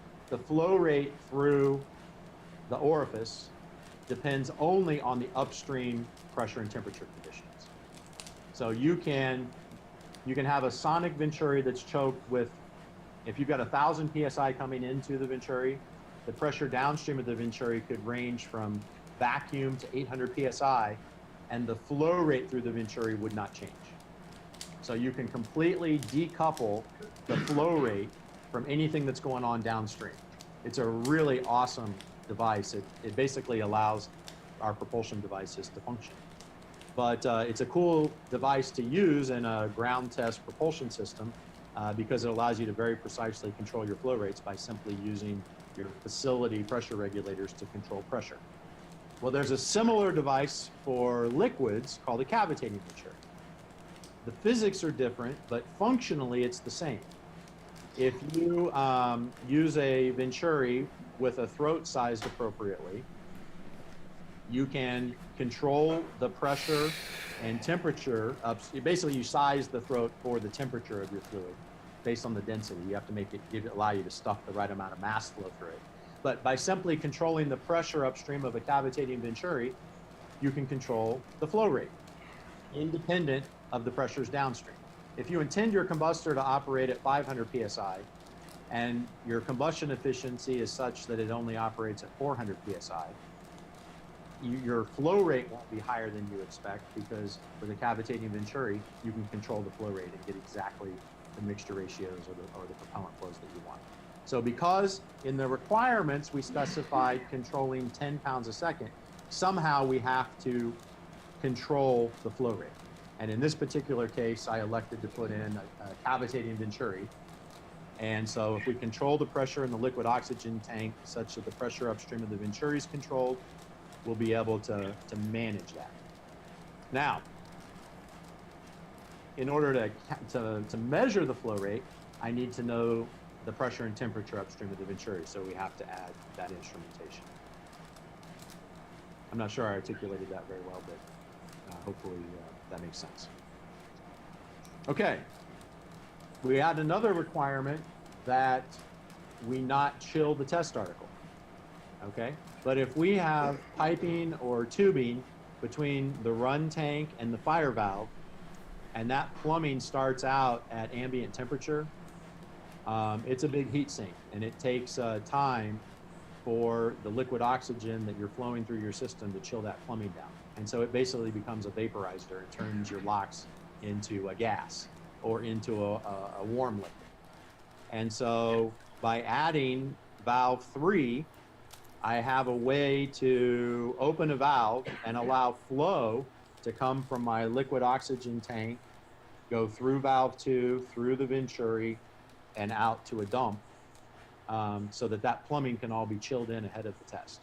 rate through the orifice depends only on the upstream pressure and temperature conditions. So you can have a sonic venturi that's choked with, if you've got 1,000 psi coming into the venturi, the pressure downstream of the venturi could range from vacuum to 800 psi, and the flow rate through the venturi would not change. So you can completely decouple the flow rate from anything that's going on downstream. It's a really awesome device. It basically allows our propulsion devices to function. But it's a cool device to use in a ground test propulsion system because it allows you to very precisely control your flow rates by simply using your facility pressure regulators to control pressure. Well, there's a similar device for liquids called a cavitating venturi. The physics are different, but functionally it's the same. If you use a venturi with a throat sized appropriately, you can control the pressure and temperature. Basically, you size the throat for the temperature of your fluid based on the density. You have to make it allow you to stuff the right amount of mass flow through it. But by simply controlling the pressure upstream of a cavitating venturi, you can control the flow rate, independent of the pressures downstream. If you intend your combustor to operate at 500 psi, and your combustion efficiency is such that it only operates at 400 psi, your flow rate won't be higher than you expect, because for the cavitating venturi, you can control the flow rate and get exactly the mixture ratios or the propellant flows that you want. So because in the requirements we specified controlling 10 pounds a second, somehow we have to control the flow rate. And in this particular case, I elected to put in a cavitating venturi. And so if we control the pressure in the liquid oxygen tank such that the pressure upstream of the venturi is controlled, we'll be able to manage that. Now, in order to measure the flow rate, I need to know the pressure and temperature upstream of the Venturi, so we have to add that instrumentation. I'm not sure I articulated that very well, but hopefully that makes sense. Okay, we add another requirement that we not chill the test article, okay? But if we have piping or tubing between the run tank and the fire valve, and that plumbing starts out at ambient temperature, it's a big heat sink, and it takes time for the liquid oxygen that you're flowing through your system to chill that plumbing down. And so it basically becomes a vaporizer and turns your LOX into a gas or into a warm liquid. And so by adding valve 3, I have a way to open a valve and allow flow to come from my liquid oxygen tank, go through valve 2, through the Venturi, and out to a dump, so that plumbing can all be chilled in ahead of the test.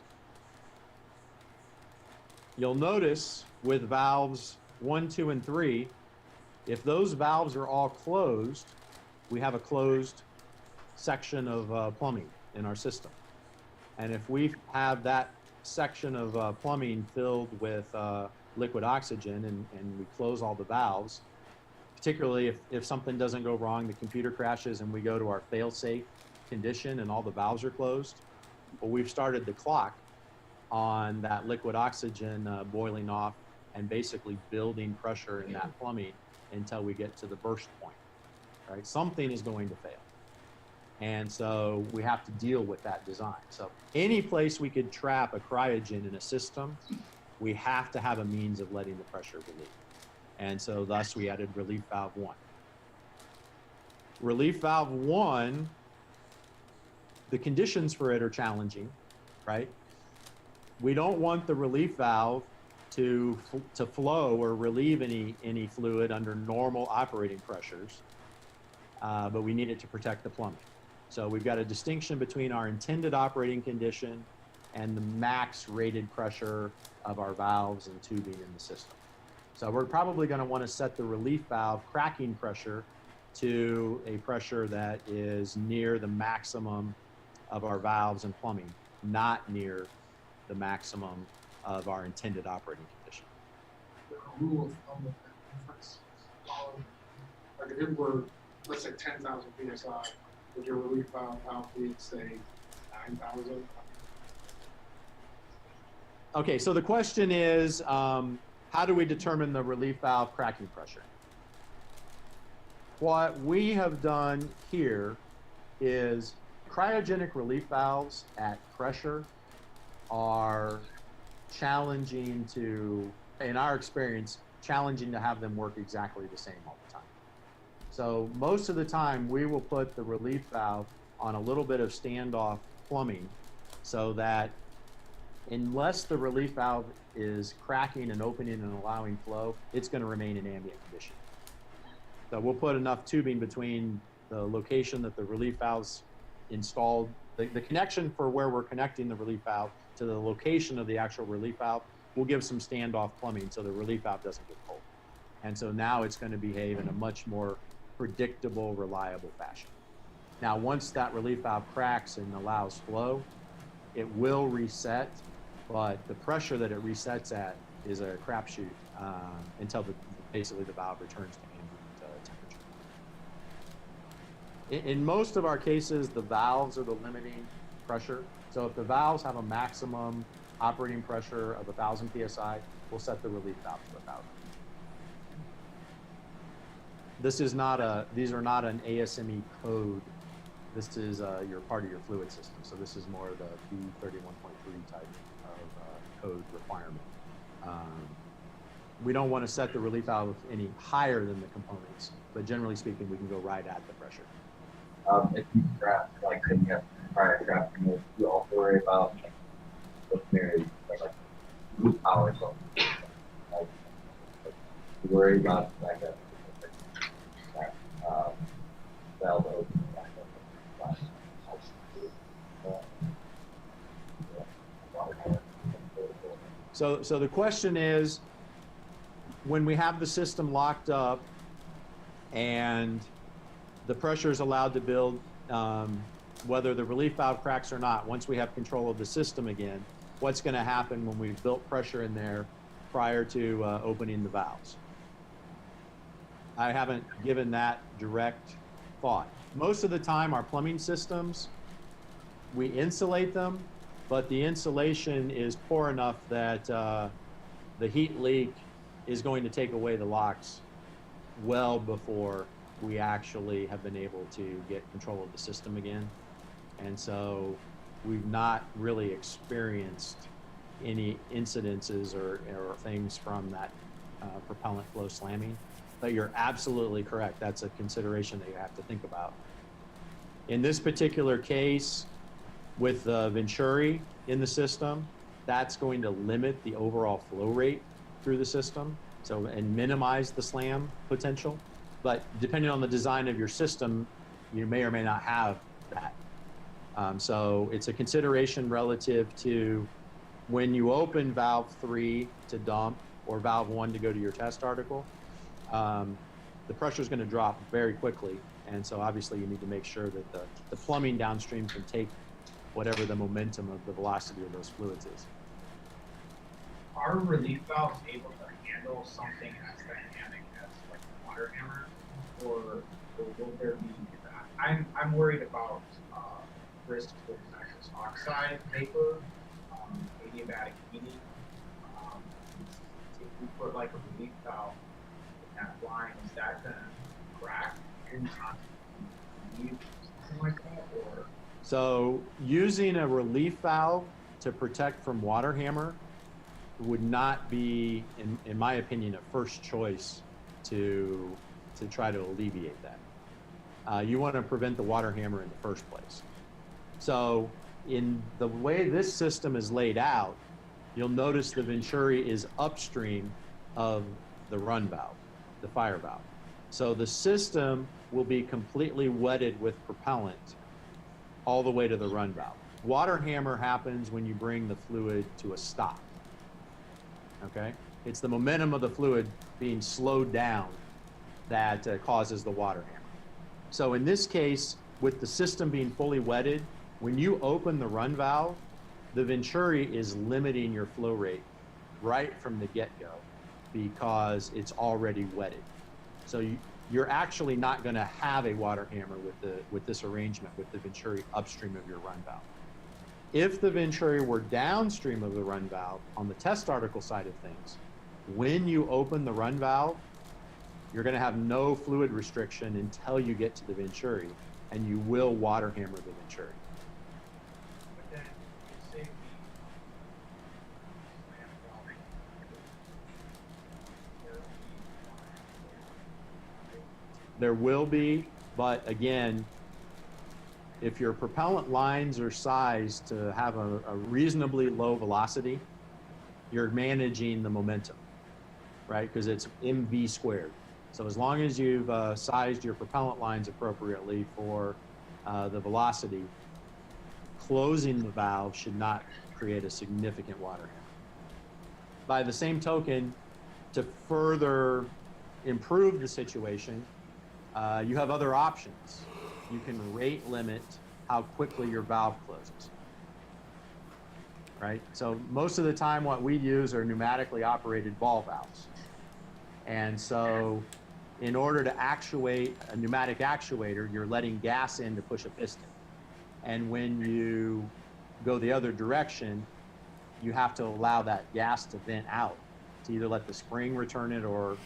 You'll notice with valves 1, 2, and 3, if those valves are all closed, we have a closed section of plumbing in our system. And if we have that section of plumbing filled with liquid oxygen and we close all the valves, particularly if something doesn't go wrong, the computer crashes and we go to our fail-safe condition and all the valves are closed, well, we've started the clock on that liquid oxygen boiling off and basically building pressure in that plumbing until we get to the burst point, right? Something is going to fail. And so we have to deal with that design. So any place we could trap a cryogen in a system, we have to have a means of letting the pressure relieve. And so thus we added relief valve 1. Relief valve 1, the conditions for it are challenging, right? We don't want the relief valve to flow or relieve any fluid under normal operating pressures, but we need it to protect the plumbing. So we've got a distinction between our intended operating condition and the max rated pressure of our valves and tubing in the system. So we're probably going to want to set the relief valve cracking pressure to a pressure that is near the maximum of our valves and plumbing, not near the maximum of our intended operating condition.
The rule of thumb of that difference, like if it were, let's say 10,000 PSI, would your relief valve be, say, 9,000?
Okay, so the question is, how do we determine the relief valve cracking pressure? What we have done here is cryogenic relief valves at pressure are challenging to, in our experience, challenging to have them work exactly the same all the time. So most of the time we will put the relief valve on a little bit of standoff plumbing so that unless the relief valve is cracking and opening and allowing flow, it's going to remain in ambient condition. So we'll put enough tubing between the location that the relief valve's installed, the connection for where we're connecting the relief valve to the location of the actual relief valve, we'll give some standoff plumbing so the relief valve doesn't get cold. And so now it's going to behave in a much more predictable, reliable fashion. Now, once that relief valve cracks and allows flow, it will reset, but the pressure that it resets at is a crapshoot until basically the valve returns to ambient temperature. In most of our cases, the valves are the limiting pressure. So if the valves have a maximum operating pressure of 1,000 PSI, we'll set the relief valve to 1,000. These are not an ASME code. This is your part of your fluid system. So this is more the B31.3 type of code requirement. We don't want to set the relief valve any higher than the components, but generally speaking, we can go right at the pressure.
If you trap, like, then you have prior trapping, you also worry about like loop power. So, like, you worry about like a valve open.
So the question is, when we have the system locked up and the pressure is allowed to build whether the relief valve cracks or not, once we have control of the system again, what's going to happen when we've built pressure in there prior to opening the valves. I haven't given that direct thought. Most of the time, our plumbing systems, we insulate them, but the insulation is poor enough that the heat leak is going to take away the locks well before we actually have been able to get control of the system again. And so we've not really experienced any incidences or things from that propellant flow slamming. But you're absolutely correct. That's a consideration that you have to think about. In this particular case, with the Venturi in the system, that's going to limit the overall flow rate through the system, so and minimize the slam potential. But depending on the design of your system, you may or may not have that. So it's a consideration relative to when you open valve 3 to dump or valve 1 to go to your test article, the pressure is going to drop very quickly. And so obviously you need to make sure that the plumbing downstream can take whatever the momentum of the velocity of those fluids is.
Are relief valves able to handle something as dynamic as like a water hammer, or will there be? I'm worried about risks with nitrous oxide vapor, adiabatic heating. If we put like a relief valve in that line, is that going to crack in something like that, or?
So using a relief valve to protect from water hammer would not be, in my opinion, a first choice to try to alleviate that. You want to prevent the water hammer in the first place. So in the way this system is laid out, you'll notice the Venturi is upstream of the run valve, the fire valve. So the system will be completely wetted with propellant all the way to the run valve. Water hammer happens when you bring the fluid to a stop. Okay? It's the momentum of the fluid being slowed down that causes the water hammer. So in this case, with the system being fully wetted, when you open the run valve, the Venturi is limiting your flow rate right from the get-go because it's already wetted. So you're actually not going to have a water hammer with this arrangement with the Venturi upstream of your run valve. If the Venturi were downstream of the run valve on the test article side of things, when you open the run valve, you're going to have no fluid restriction until you get to the Venturi, and you will water hammer the Venturi.
But then you say
There will be, but again, if your propellant lines are sized to have a reasonably low velocity, you're managing the momentum, right? Because it's mv squared. So as long as you've sized your propellant lines appropriately for the velocity, closing the valve should not create a significant water hammer. By the same token, to further improve the situation, you have other options. You can rate limit how quickly your valve closes, right? So most of the time what we use are pneumatically operated ball valves. And so in order to actuate a pneumatic actuator, you're letting gas in to push a piston. And when you go the other direction, you have to allow that gas to vent out to either let the spring return it or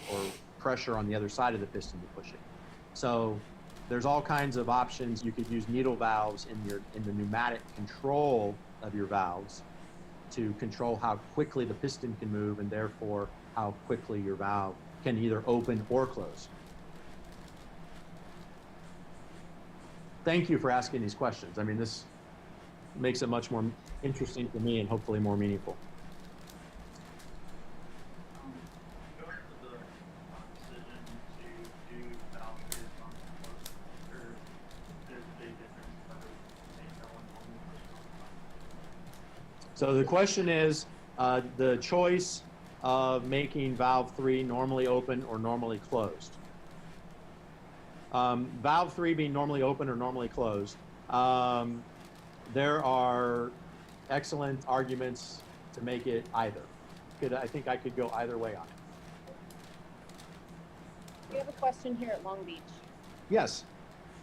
pressure on the other side of the piston to push it. So there's all kinds of options. You could use needle valves in the pneumatic control of your valves to control how quickly the piston can move and therefore how quickly your valve can either open or close. Thank you for asking these questions. I mean, this makes it much more interesting for me and hopefully more meaningful. So the question is the choice of making valve 3 normally open or normally closed. Valve 3 being normally open or normally closed. There are excellent arguments to make it either. I think I could go either way on it.
We have a question here at Long Beach.
Yes.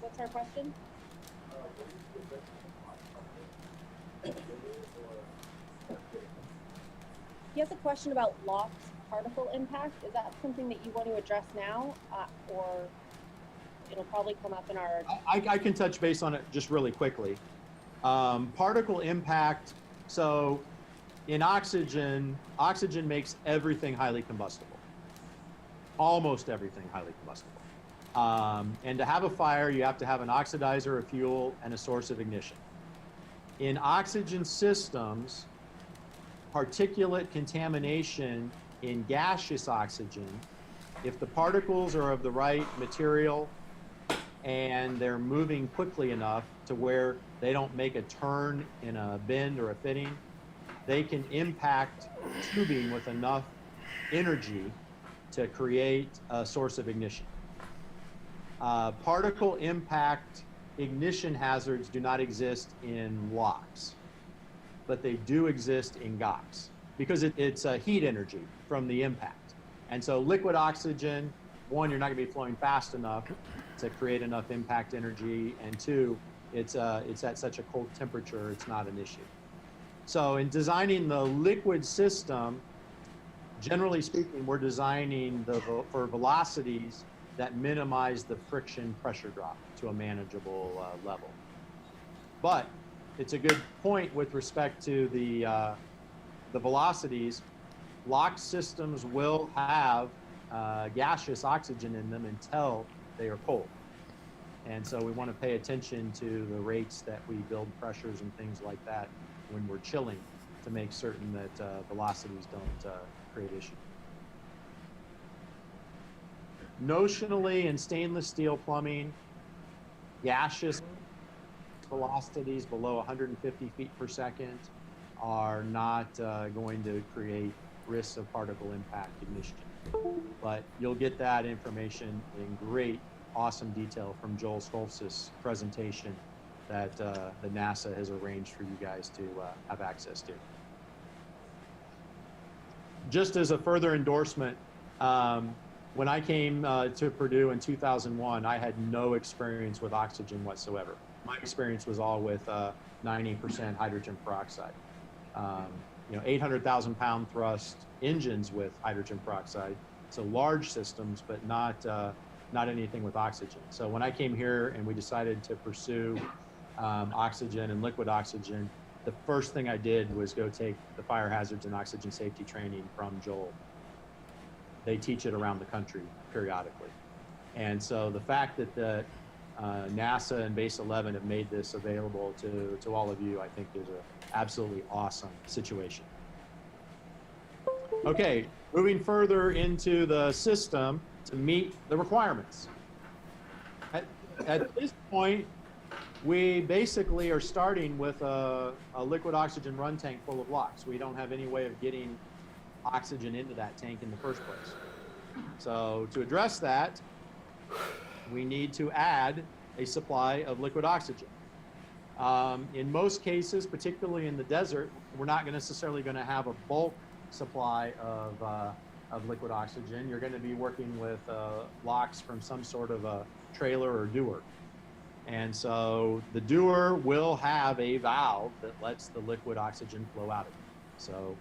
What's our question? He has a question about LOX particle impact. Is that something that you want to address now, or it'll probably come up in our...
I can touch base on it just really quickly. Particle impact, so in oxygen makes everything highly combustible. Almost everything highly combustible. And to have a fire, you have to have an oxidizer, a fuel, and a source of ignition. In oxygen systems, particulate contamination in gaseous oxygen, if the particles are of the right material and they're moving quickly enough to where they don't make a turn in a bend or a fitting, they can impact tubing with enough energy to create a source of ignition. Particle impact ignition hazards do not exist in LOX, but they do exist in GOX because it's a heat energy from the impact. And so liquid oxygen, one, you're not gonna be flowing fast enough to create enough impact energy, and two, it's at such a cold temperature, it's not an issue. So in designing the liquid system, generally speaking, we're designing for velocities that minimize the friction pressure drop to a manageable level. But it's a good point with respect to the velocities. LOX systems will have gaseous oxygen in them until they are cold. And so we want to pay attention to the rates that we build pressures and things like that when we're chilling to make certain that velocities don't create issues. Notionally, in stainless steel plumbing, gaseous velocities below 150 feet per second are not going to create risks of particle impact ignition. But you'll get that information in great, awesome detail from Joel Stoltz's presentation that the NASA has arranged for you guys to have access to. Just as a further endorsement, when I came to Purdue in 2001, I had no experience with oxygen whatsoever. My experience was all with 90% hydrogen peroxide. 800,000 pound thrust engines with hydrogen peroxide, so large systems, but not anything with oxygen. So when I came here and we decided to pursue oxygen and liquid oxygen, the first thing I did was go take the fire hazards and oxygen safety training from Joel. They teach it around the country periodically. And so the fact that the NASA and Base 11 have made this available to all of you, I think is an absolutely awesome situation. Okay, moving further into the system to meet the requirements. At this point, we basically are starting with a liquid oxygen run tank full of LOX. We don't have any way of getting oxygen into that tank in the first place. So to address that, we need to add a supply of liquid oxygen. In most cases, particularly in the desert, we're not necessarily going to have a bulk supply of liquid oxygen. You're going to be working with LOX from some sort of a trailer or dewar. And so the dewar will have a valve that lets the liquid oxygen flow out of it. So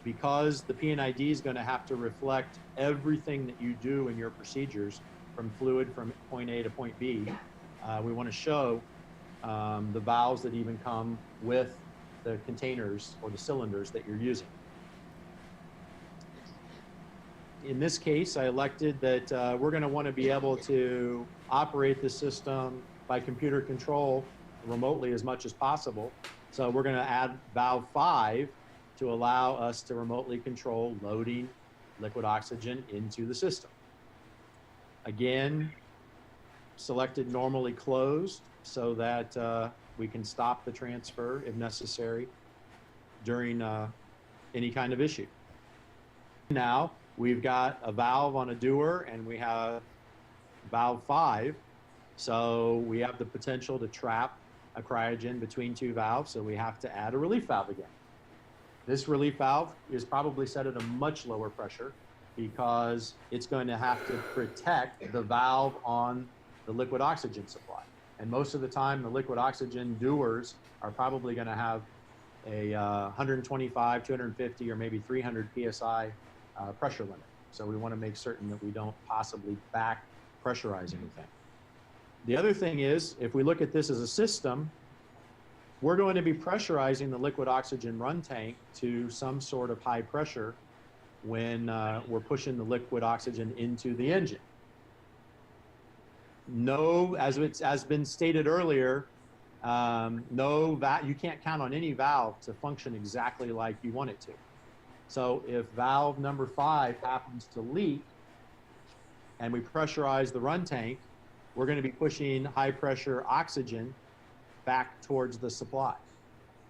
because the P&ID is going to have to reflect everything that you do in your procedures from fluid from point A to point B, we want to show the valves that even come with the containers or the cylinders that you're using. In this case, I elected that we're going to want to be able to operate the system by computer control remotely as much as possible. So we're going to add valve 5 to allow us to remotely control loading liquid oxygen into the system. Again, selected normally closed so that we can stop the transfer if necessary during any kind of issue. Now we've got a valve on a dewar and we have valve 5 So we have the potential to trap a cryogen between two valves, so we have to add a relief valve again. This relief valve is probably set at a much lower pressure because it's going to have to protect the valve on the liquid oxygen supply. And most of the time, the liquid oxygen dewars are probably going to have a 125, 250, or maybe 300 psi pressure limit. So we want to make certain that we don't possibly back pressurize anything. The other thing is, if we look at this as a system, we're going to be pressurizing the liquid oxygen run tank to some sort of high pressure when we're pushing the liquid oxygen into the engine. No, as it's has been stated earlier, you can't count on any valve to function exactly like you want it to. So if valve number 5 happens to leak and we pressurize the run tank, we're going to be pushing high pressure oxygen back towards the supply.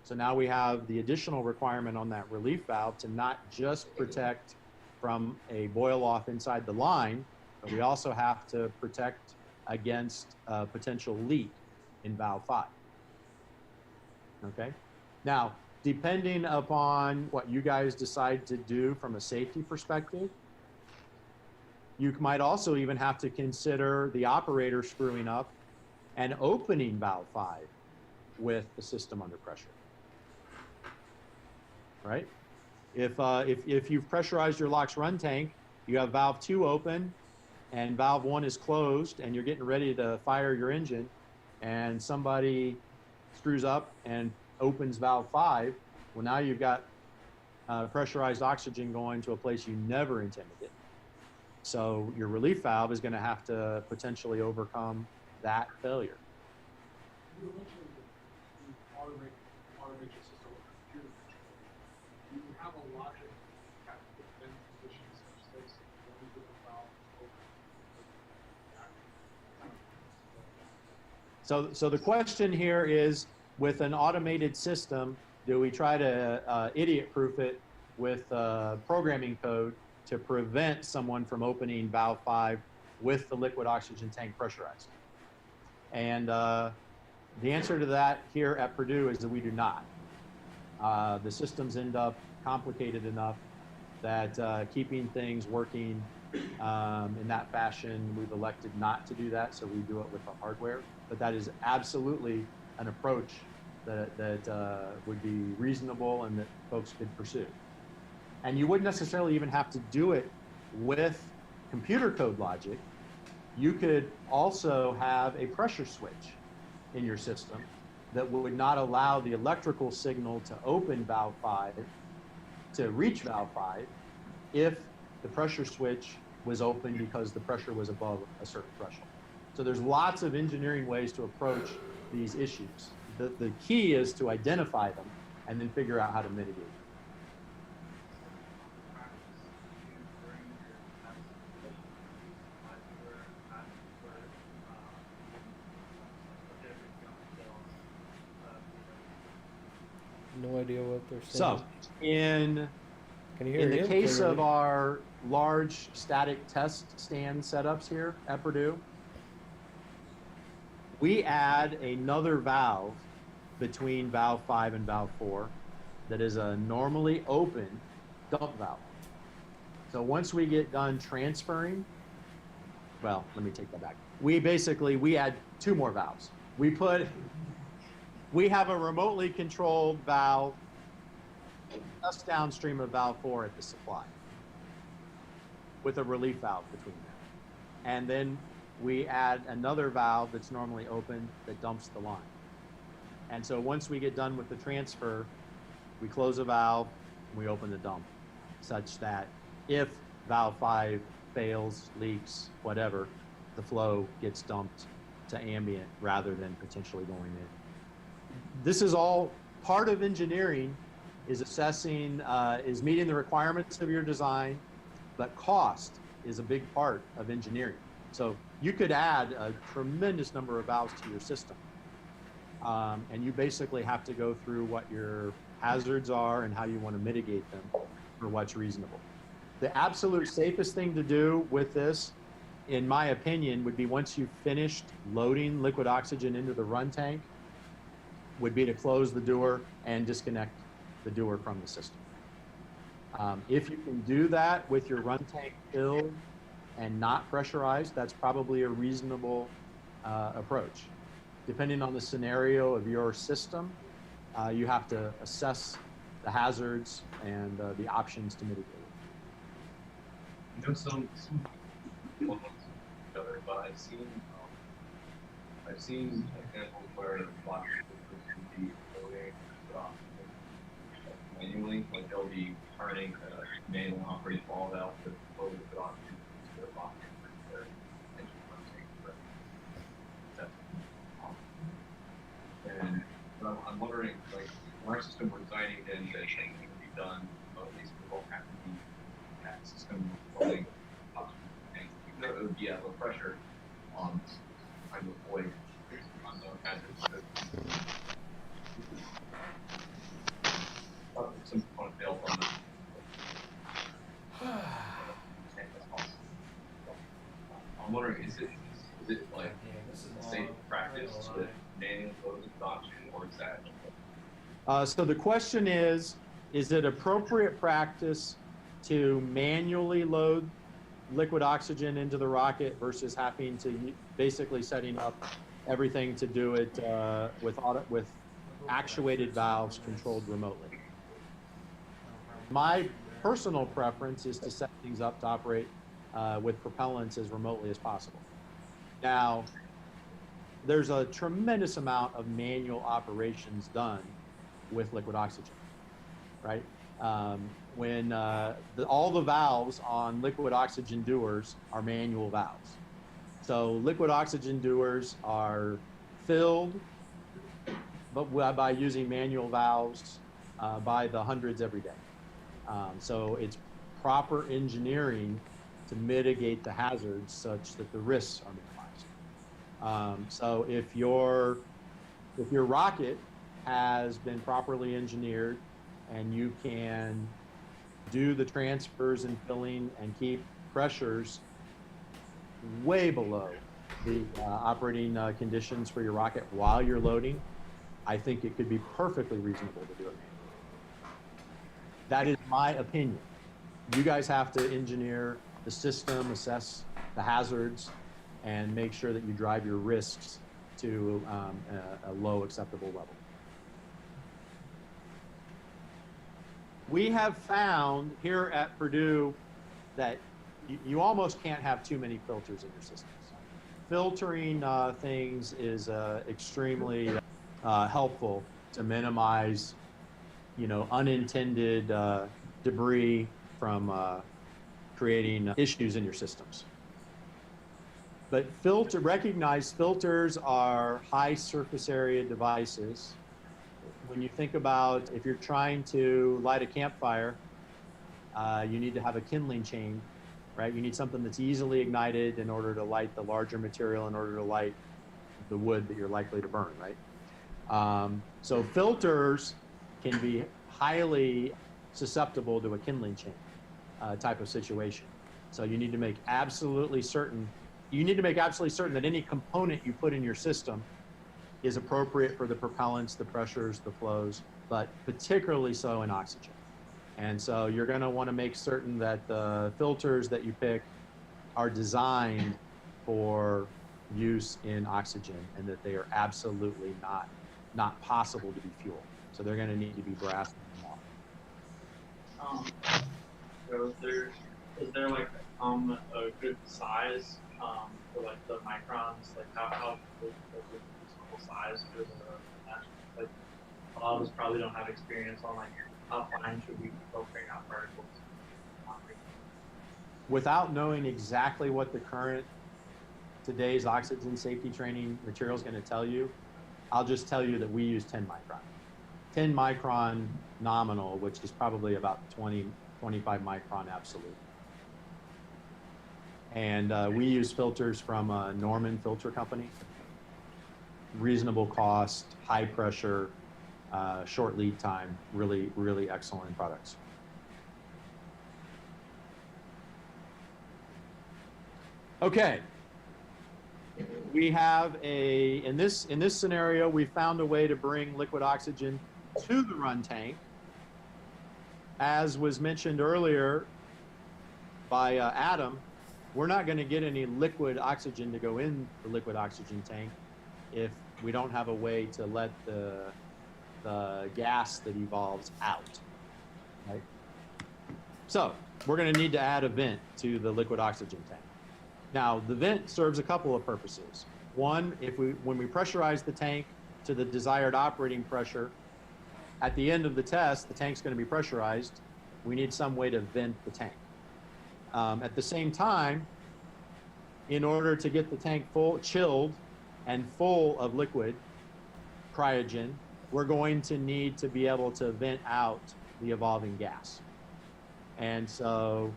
So now we have the additional requirement on that relief valve to not just protect from a boil off inside the line, but we also have to protect against a potential leak in valve 5. Okay. Now, depending upon what you guys decide to do from a safety perspective, you might also even have to consider the operator screwing up and opening valve 5 with the system under pressure. Right? If you've pressurized your LOX run tank, you have valve 2 open and valve 1 is closed and you're getting ready to fire your engine and somebody screws up and opens valve 5, well, now you've got pressurized oxygen going to a place you never intended it. So your relief valve is going to have to potentially overcome that failure.
You mentioned the automation system with computer control. Do you have a logic at the then position such that when you do the valve open?
So the question here is, with an automated system, do we try to idiot-proof it with programming code to prevent someone from opening valve 5 with the liquid oxygen tank pressurized? And the answer to that here at Purdue is that we do not. The systems end up complicated enough that keeping things working in that fashion, we've elected not to do that, so we do it with the hardware. But that is absolutely an approach that would be reasonable and that folks could pursue. And you wouldn't necessarily even have to do it with computer code logic. You could also have a pressure switch in your system that would not allow the electrical signal to open valve 5, to reach valve 5, if the pressure switch was open because the pressure was above a certain threshold. So there's lots of engineering ways to approach these issues. The key is to identify them and then figure out how to mitigate them.
No idea what they're saying.
So, in
Can you hear
in the
him
case
clearly?
of our large static test stand setups here at Purdue, we add another valve between valve 5 and valve 4 that is a normally open dump valve. So once we get done transferring, well, let me take that back. We add 2 more valves. We have a remotely controlled valve just downstream of valve 4 at the supply with a relief valve between them. And then we add another valve that's normally open that dumps the line. And so once we get done with the transfer, we close a valve and we open the dump, such that if valve 5 fails, leaks, whatever, the flow gets dumped to ambient rather than potentially going in. This is all part of engineering, is assessing, is meeting the requirements of your design, but cost is a big part of engineering. So you could add a tremendous number of valves to your system. And you basically have to go through what your hazards are and how you want to mitigate them for what's reasonable. The absolute safest thing to do with this in my opinion, would be once you've finished loading liquid oxygen into the run tank, would be to close the door and disconnect the door from the system. If you can do that with your run tank filled and not pressurized, that's probably a reasonable approach. Depending on the scenario of your system, you have to assess the hazards and the options to mitigate it.
You know, some together, but I've seen examples where box can be loading manually, like they'll be turning a manual operated ball valve to load it on into their box for their engine running. And I'm wondering, like, when our system we're designing in that things can be done, but at least we won't have to be that system loading oxygen tanks. Even though it would be at low pressure, trying to avoid unknown hazards. Some component failed on the I'm wondering, is it like safe practice to manually load the oxygen, or is that?
So the question is it appropriate practice to manually load liquid oxygen into the rocket versus having to basically setting up everything to do it with actuated valves controlled remotely? My personal preference is to set things up to operate with propellants as remotely as possible. Now, there's a tremendous amount of manual operations done with liquid oxygen, right? When all the valves on liquid oxygen dewars are manual valves. So liquid oxygen dewars are filled, but by using manual valves by the hundreds every day. So it's proper engineering to mitigate the hazards such that the risks are minimized. So if your rocket has been properly engineered and you can do the transfers and filling and keep pressures way below the operating conditions for your rocket while you're loading, I think it could be perfectly reasonable to do it manually. That is my opinion. You guys have to engineer the system, assess the hazards, and make sure that you drive your risks to a low acceptable level. We have found here at Purdue that you almost can't have too many filters in your systems. Filtering things is extremely helpful to minimize, unintended debris from creating issues in your systems. But recognize filters are high surface area devices. When you think about if you're trying to light a campfire, you need to have a kindling chain, right? You need something that's easily ignited in order to light the larger material, in order to light the wood that you're likely to burn, right? So filters can be highly susceptible to a kindling chain type of situation. So you need to make absolutely certain that any component you put in your system is appropriate for the propellants, the pressures, the flows, but particularly so in oxygen. And so you're going to want to make certain that the filters that you pick are designed for use in oxygen and that they are absolutely not possible to be fuel. So they're going to need to be brass and water.
So is there like a good size for like the microns, like how big is a reasonable size for the like a lot of us probably don't have experience on like how fine should we be filtering out particles.
Without knowing exactly what today's oxygen safety training material is going to tell you, I'll just tell you that we use 10 micron. 10 micron nominal, which is probably about 20, 25 micron absolute. And we use filters from Norman Filter Company. Reasonable cost, high pressure, short lead time, really, really excellent products. Okay. We have in this scenario, we found a way to bring liquid oxygen to the run tank. As was mentioned earlier by Adam, we're not going to get any liquid oxygen to go in the liquid oxygen tank if we don't have a way to let the gas that evolves out, right? So we're going to need to add a vent to the liquid oxygen tank. Now, the vent serves a couple of purposes. One, when we pressurize the tank to the desired operating pressure, at the end of the test, the tank's going to be pressurized. We need some way to vent the tank. At the same time, in order to get the tank chilled and full of liquid cryogen, we're going to need to be able to vent out the evolving gas. And so,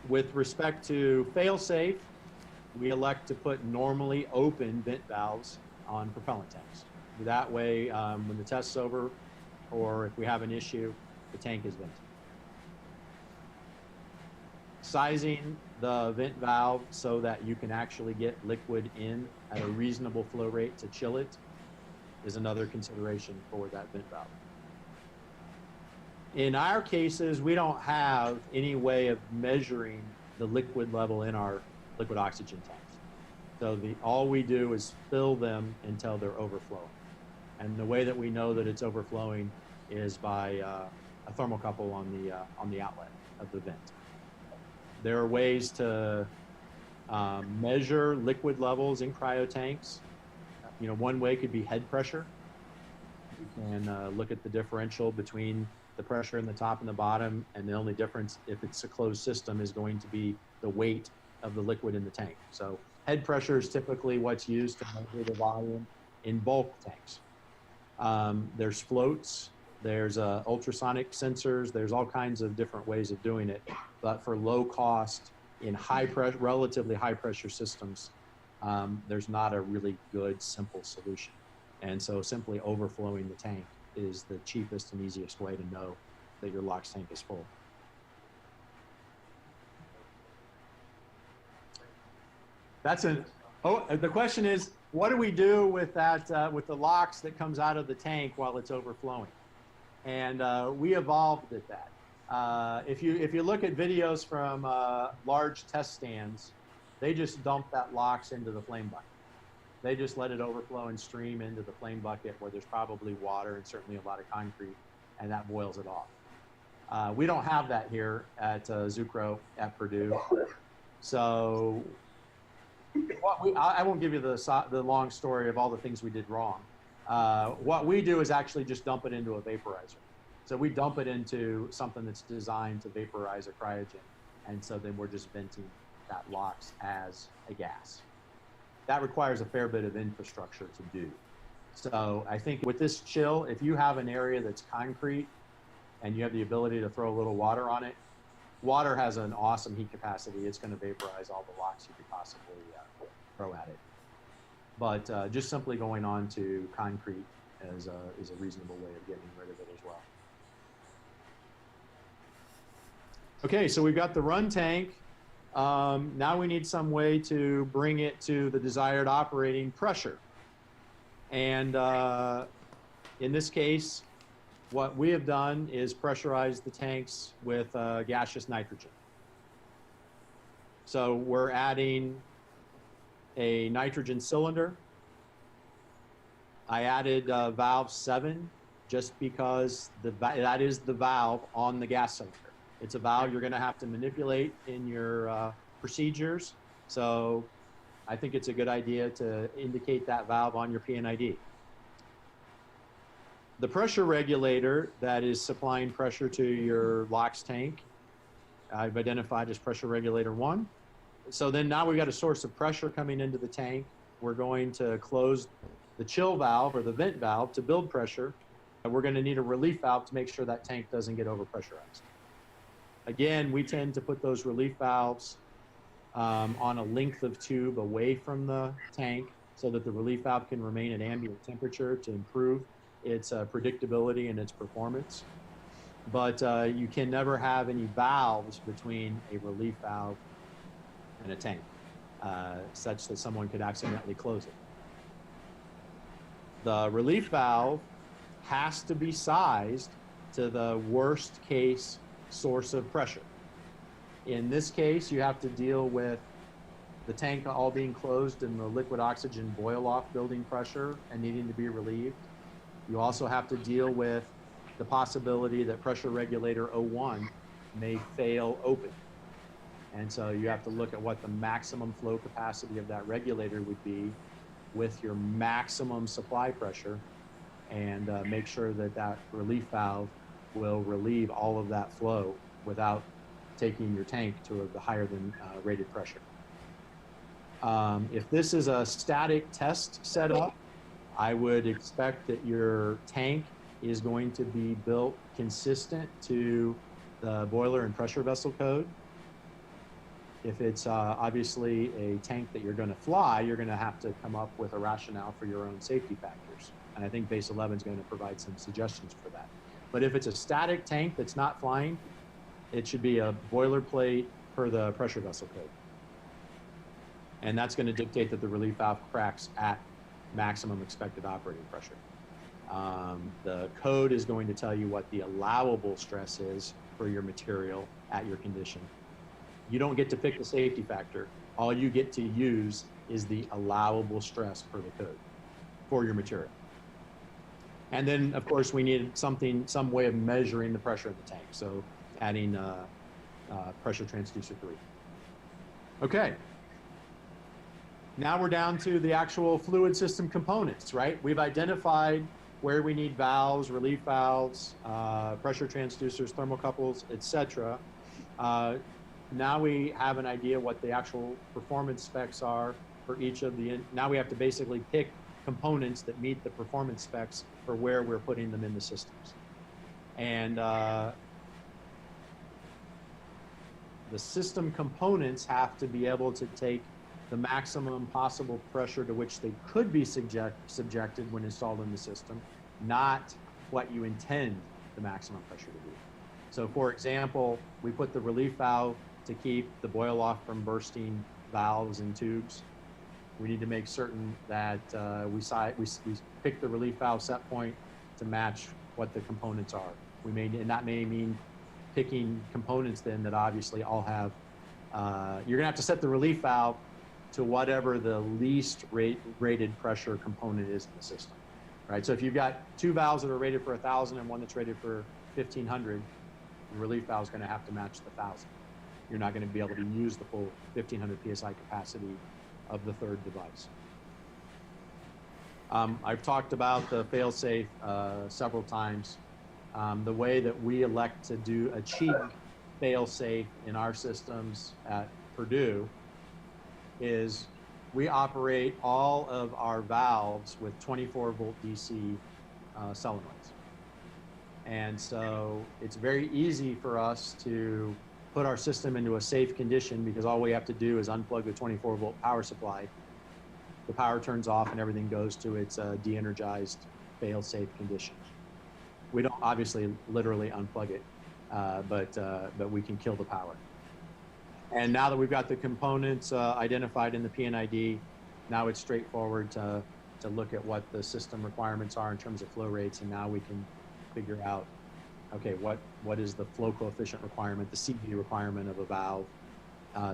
with respect to fail-safe, we elect to put normally open vent valves on propellant tanks. That way, when the test's over, or if we have an issue, the tank is vented. Sizing the vent valve so that you can actually get liquid in at a reasonable flow rate to chill it is another consideration for that vent valve. In our cases, we don't have any way of measuring the liquid level in our liquid oxygen tanks. So all we do is fill them until they're overflowing. And the way that we know that it's overflowing is by a thermocouple on the outlet of the vent. There are ways to measure liquid levels in cryo tanks. You know, one way could be head pressure. You can look at the differential between the pressure in the top and the bottom, and the only difference, if it's a closed system, is going to be the weight of the liquid in the tank. So head pressure is typically what's used to measure the volume in bulk tanks. There's floats, there's ultrasonic sensors, there's all kinds of different ways of doing it. But for low cost, in relatively high pressure systems, there's not a really good, simple solution. And so simply overflowing the tank is the cheapest and easiest way to know that your LOX tank is full. The question is, what do we do with that, with the LOX that comes out of the tank while it's overflowing? And we evolved at that. If you look at videos from large test stands, they just dump that LOX into the flame bucket. They just let it overflow and stream into the flame bucket where there's probably water and certainly a lot of concrete, and that boils it off. We don't have that here at Zucro at Purdue. So I won't give you the long story of all the things we did wrong. What we do is actually just dump it into a vaporizer. So we dump it into something that's designed to vaporize a cryogen. And so then we're just venting that LOX as a gas. That requires a fair bit of infrastructure to do. So I think with this chill, if you have an area that's concrete and you have the ability to throw a little water on it, water has an awesome heat capacity. It's going to vaporize all the LOX you could possibly throw at it. But just simply going on to concrete is a reasonable way of getting rid of it as well. Okay, so we've got the run tank. Now we need some way to bring it to the desired operating pressure. And in this case, what we have done is pressurize the tanks with gaseous nitrogen. So we're adding a nitrogen cylinder. I added valve 7 just because that is the valve on the gas cylinder. It's a valve you're going to have to manipulate in your procedures. So I think it's a good idea to indicate that valve on your PNID. The pressure regulator that is supplying pressure to your LOX tank, I've identified as pressure regulator 1. So then now we've got a source of pressure coming into the tank. We're going to close the chill valve or the vent valve to build pressure. And we're going to need a relief valve to make sure that tank doesn't get overpressurized. Again, we tend to put those relief valves on a length of tube away from the tank so that the relief valve can remain at ambient temperature to improve its predictability and its performance. But you can never have any valves between a relief valve and a tank. such that someone could accidentally close it. The relief valve has to be sized to the worst case source of pressure. In this case, you have to deal with the tank all being closed and the liquid oxygen boil off building pressure and needing to be relieved. You also have to deal with the possibility that pressure regulator 01 may fail open. And so you have to look at what the maximum flow capacity of that regulator would be with your maximum supply pressure, and make sure that that relief valve will relieve all of that flow without taking your tank to the higher than rated pressure. If this is a static test setup, I would expect that your tank is going to be built consistent to the boiler and pressure vessel code. If it's obviously a tank that you're going to fly, you're going to have to come up with a rationale for your own safety factors. And I think Base 11 is going to provide some suggestions for that. But if it's a static tank that's not flying, it should be a boilerplate per the pressure vessel code. And that's going to dictate that the relief valve cracks at maximum expected operating pressure. The code is going to tell you what the allowable stress is for your material at your condition. You don't get to pick the safety factor. All you get to use is the allowable stress per the code for your material. And then, of course, we need some way of measuring the pressure of the tank. So adding pressure transducer 3. Okay. Now we're down to the actual fluid system components, right? We've identified where we need valves, relief valves, pressure transducers, thermocouples, etc. Now we have an idea what the actual performance specs are for each of the, now we have to basically pick components that meet the performance specs for where we're putting them in the systems. And the system components have to be able to take the maximum possible pressure to which they could be subjected when installed in the system, not what you intend the maximum pressure to be. So for example, we put the relief valve to keep the boil off from bursting valves and tubes. We need to make certain that we pick the relief valve set point to match what the components are. And that may mean picking components then that obviously all have, you're gonna have to set the relief valve to whatever the least rated pressure component is in the system, right? So if you've got 2 valves that are rated for 1,000 and one that's rated for 1,500, the relief valve is gonna have to match the 1,000. You're not gonna be able to use the full 1,500 PSI capacity of the third device. I've talked about the fail-safe several times. The way that we elect to achieve fail-safe in our systems at Purdue is we operate all of our valves with 24-volt DC solenoids. And so it's very easy for us to put our system into a safe condition because all we have to do is unplug the 24-volt power supply. The power turns off and everything goes to its de-energized fail-safe condition. We don't obviously literally unplug it, but we can kill the power. And now that we've got the components identified in the PNID, now it's straightforward to look at what the system requirements are in terms of flow rates, and now we can figure out, okay, what is the flow coefficient requirement, the CV requirement of a valve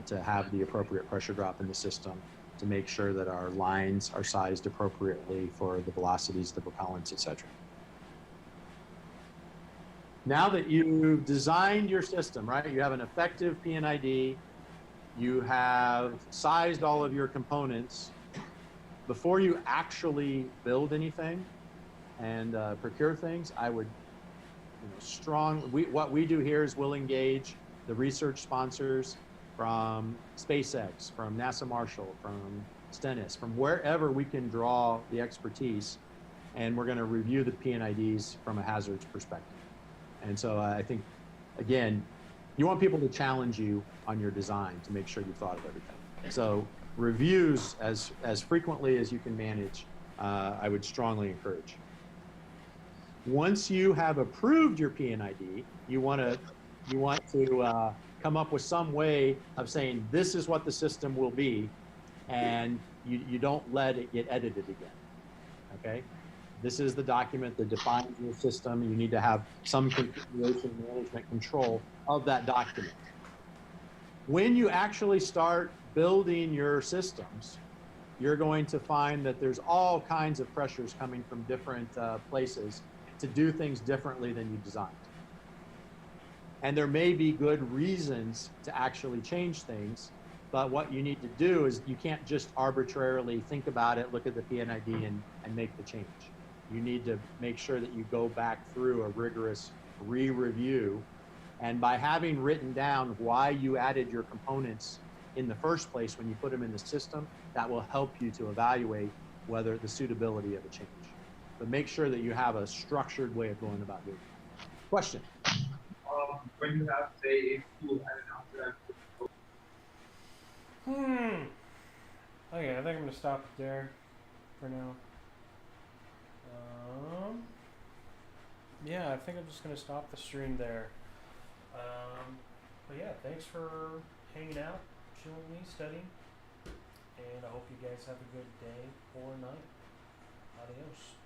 to have the appropriate pressure drop in the system to make sure that our lines are sized appropriately for the velocities, the propellants, etc. Now that you've designed your system, right, you have an effective PNID, you have sized all of your components, before you actually build anything and procure things, I would, what we do here is we'll engage the research sponsors from SpaceX, from NASA Marshall, from Stennis, from wherever we can draw the expertise, and we're going to review the PNIDs from a hazards perspective. And so I think, again, you want people to challenge you on your design to make sure you've thought of everything. So reviews as frequently as you can manage, I would strongly encourage. Once you have approved your PNID, you want to come up with some way of saying this is what the system will be and you don't let it get edited again. Okay? This is the document that defines your system. You need to have some configuration management control of that document. When you actually start building your systems, you're going to find that there's all kinds of pressures coming from different places to do things differently than you designed. And there may be good reasons to actually change things, but what you need to do is you can't just arbitrarily think about it, look at the PNID and make the change. You need to make sure that you go back through a rigorous re-review. And by having written down why you added your components in the first place when you put them in the system, that will help you to evaluate whether the suitability of a change. But make sure that you have a structured way of going about doing it. Question?
When you have, say, a tool added onto that.
Okay, I think I'm gonna stop it there for now. Yeah, I think I'm just gonna stop the stream there. But yeah, thanks for hanging out, chilling with me, studying, and I hope you guys have a good day or night. Adios.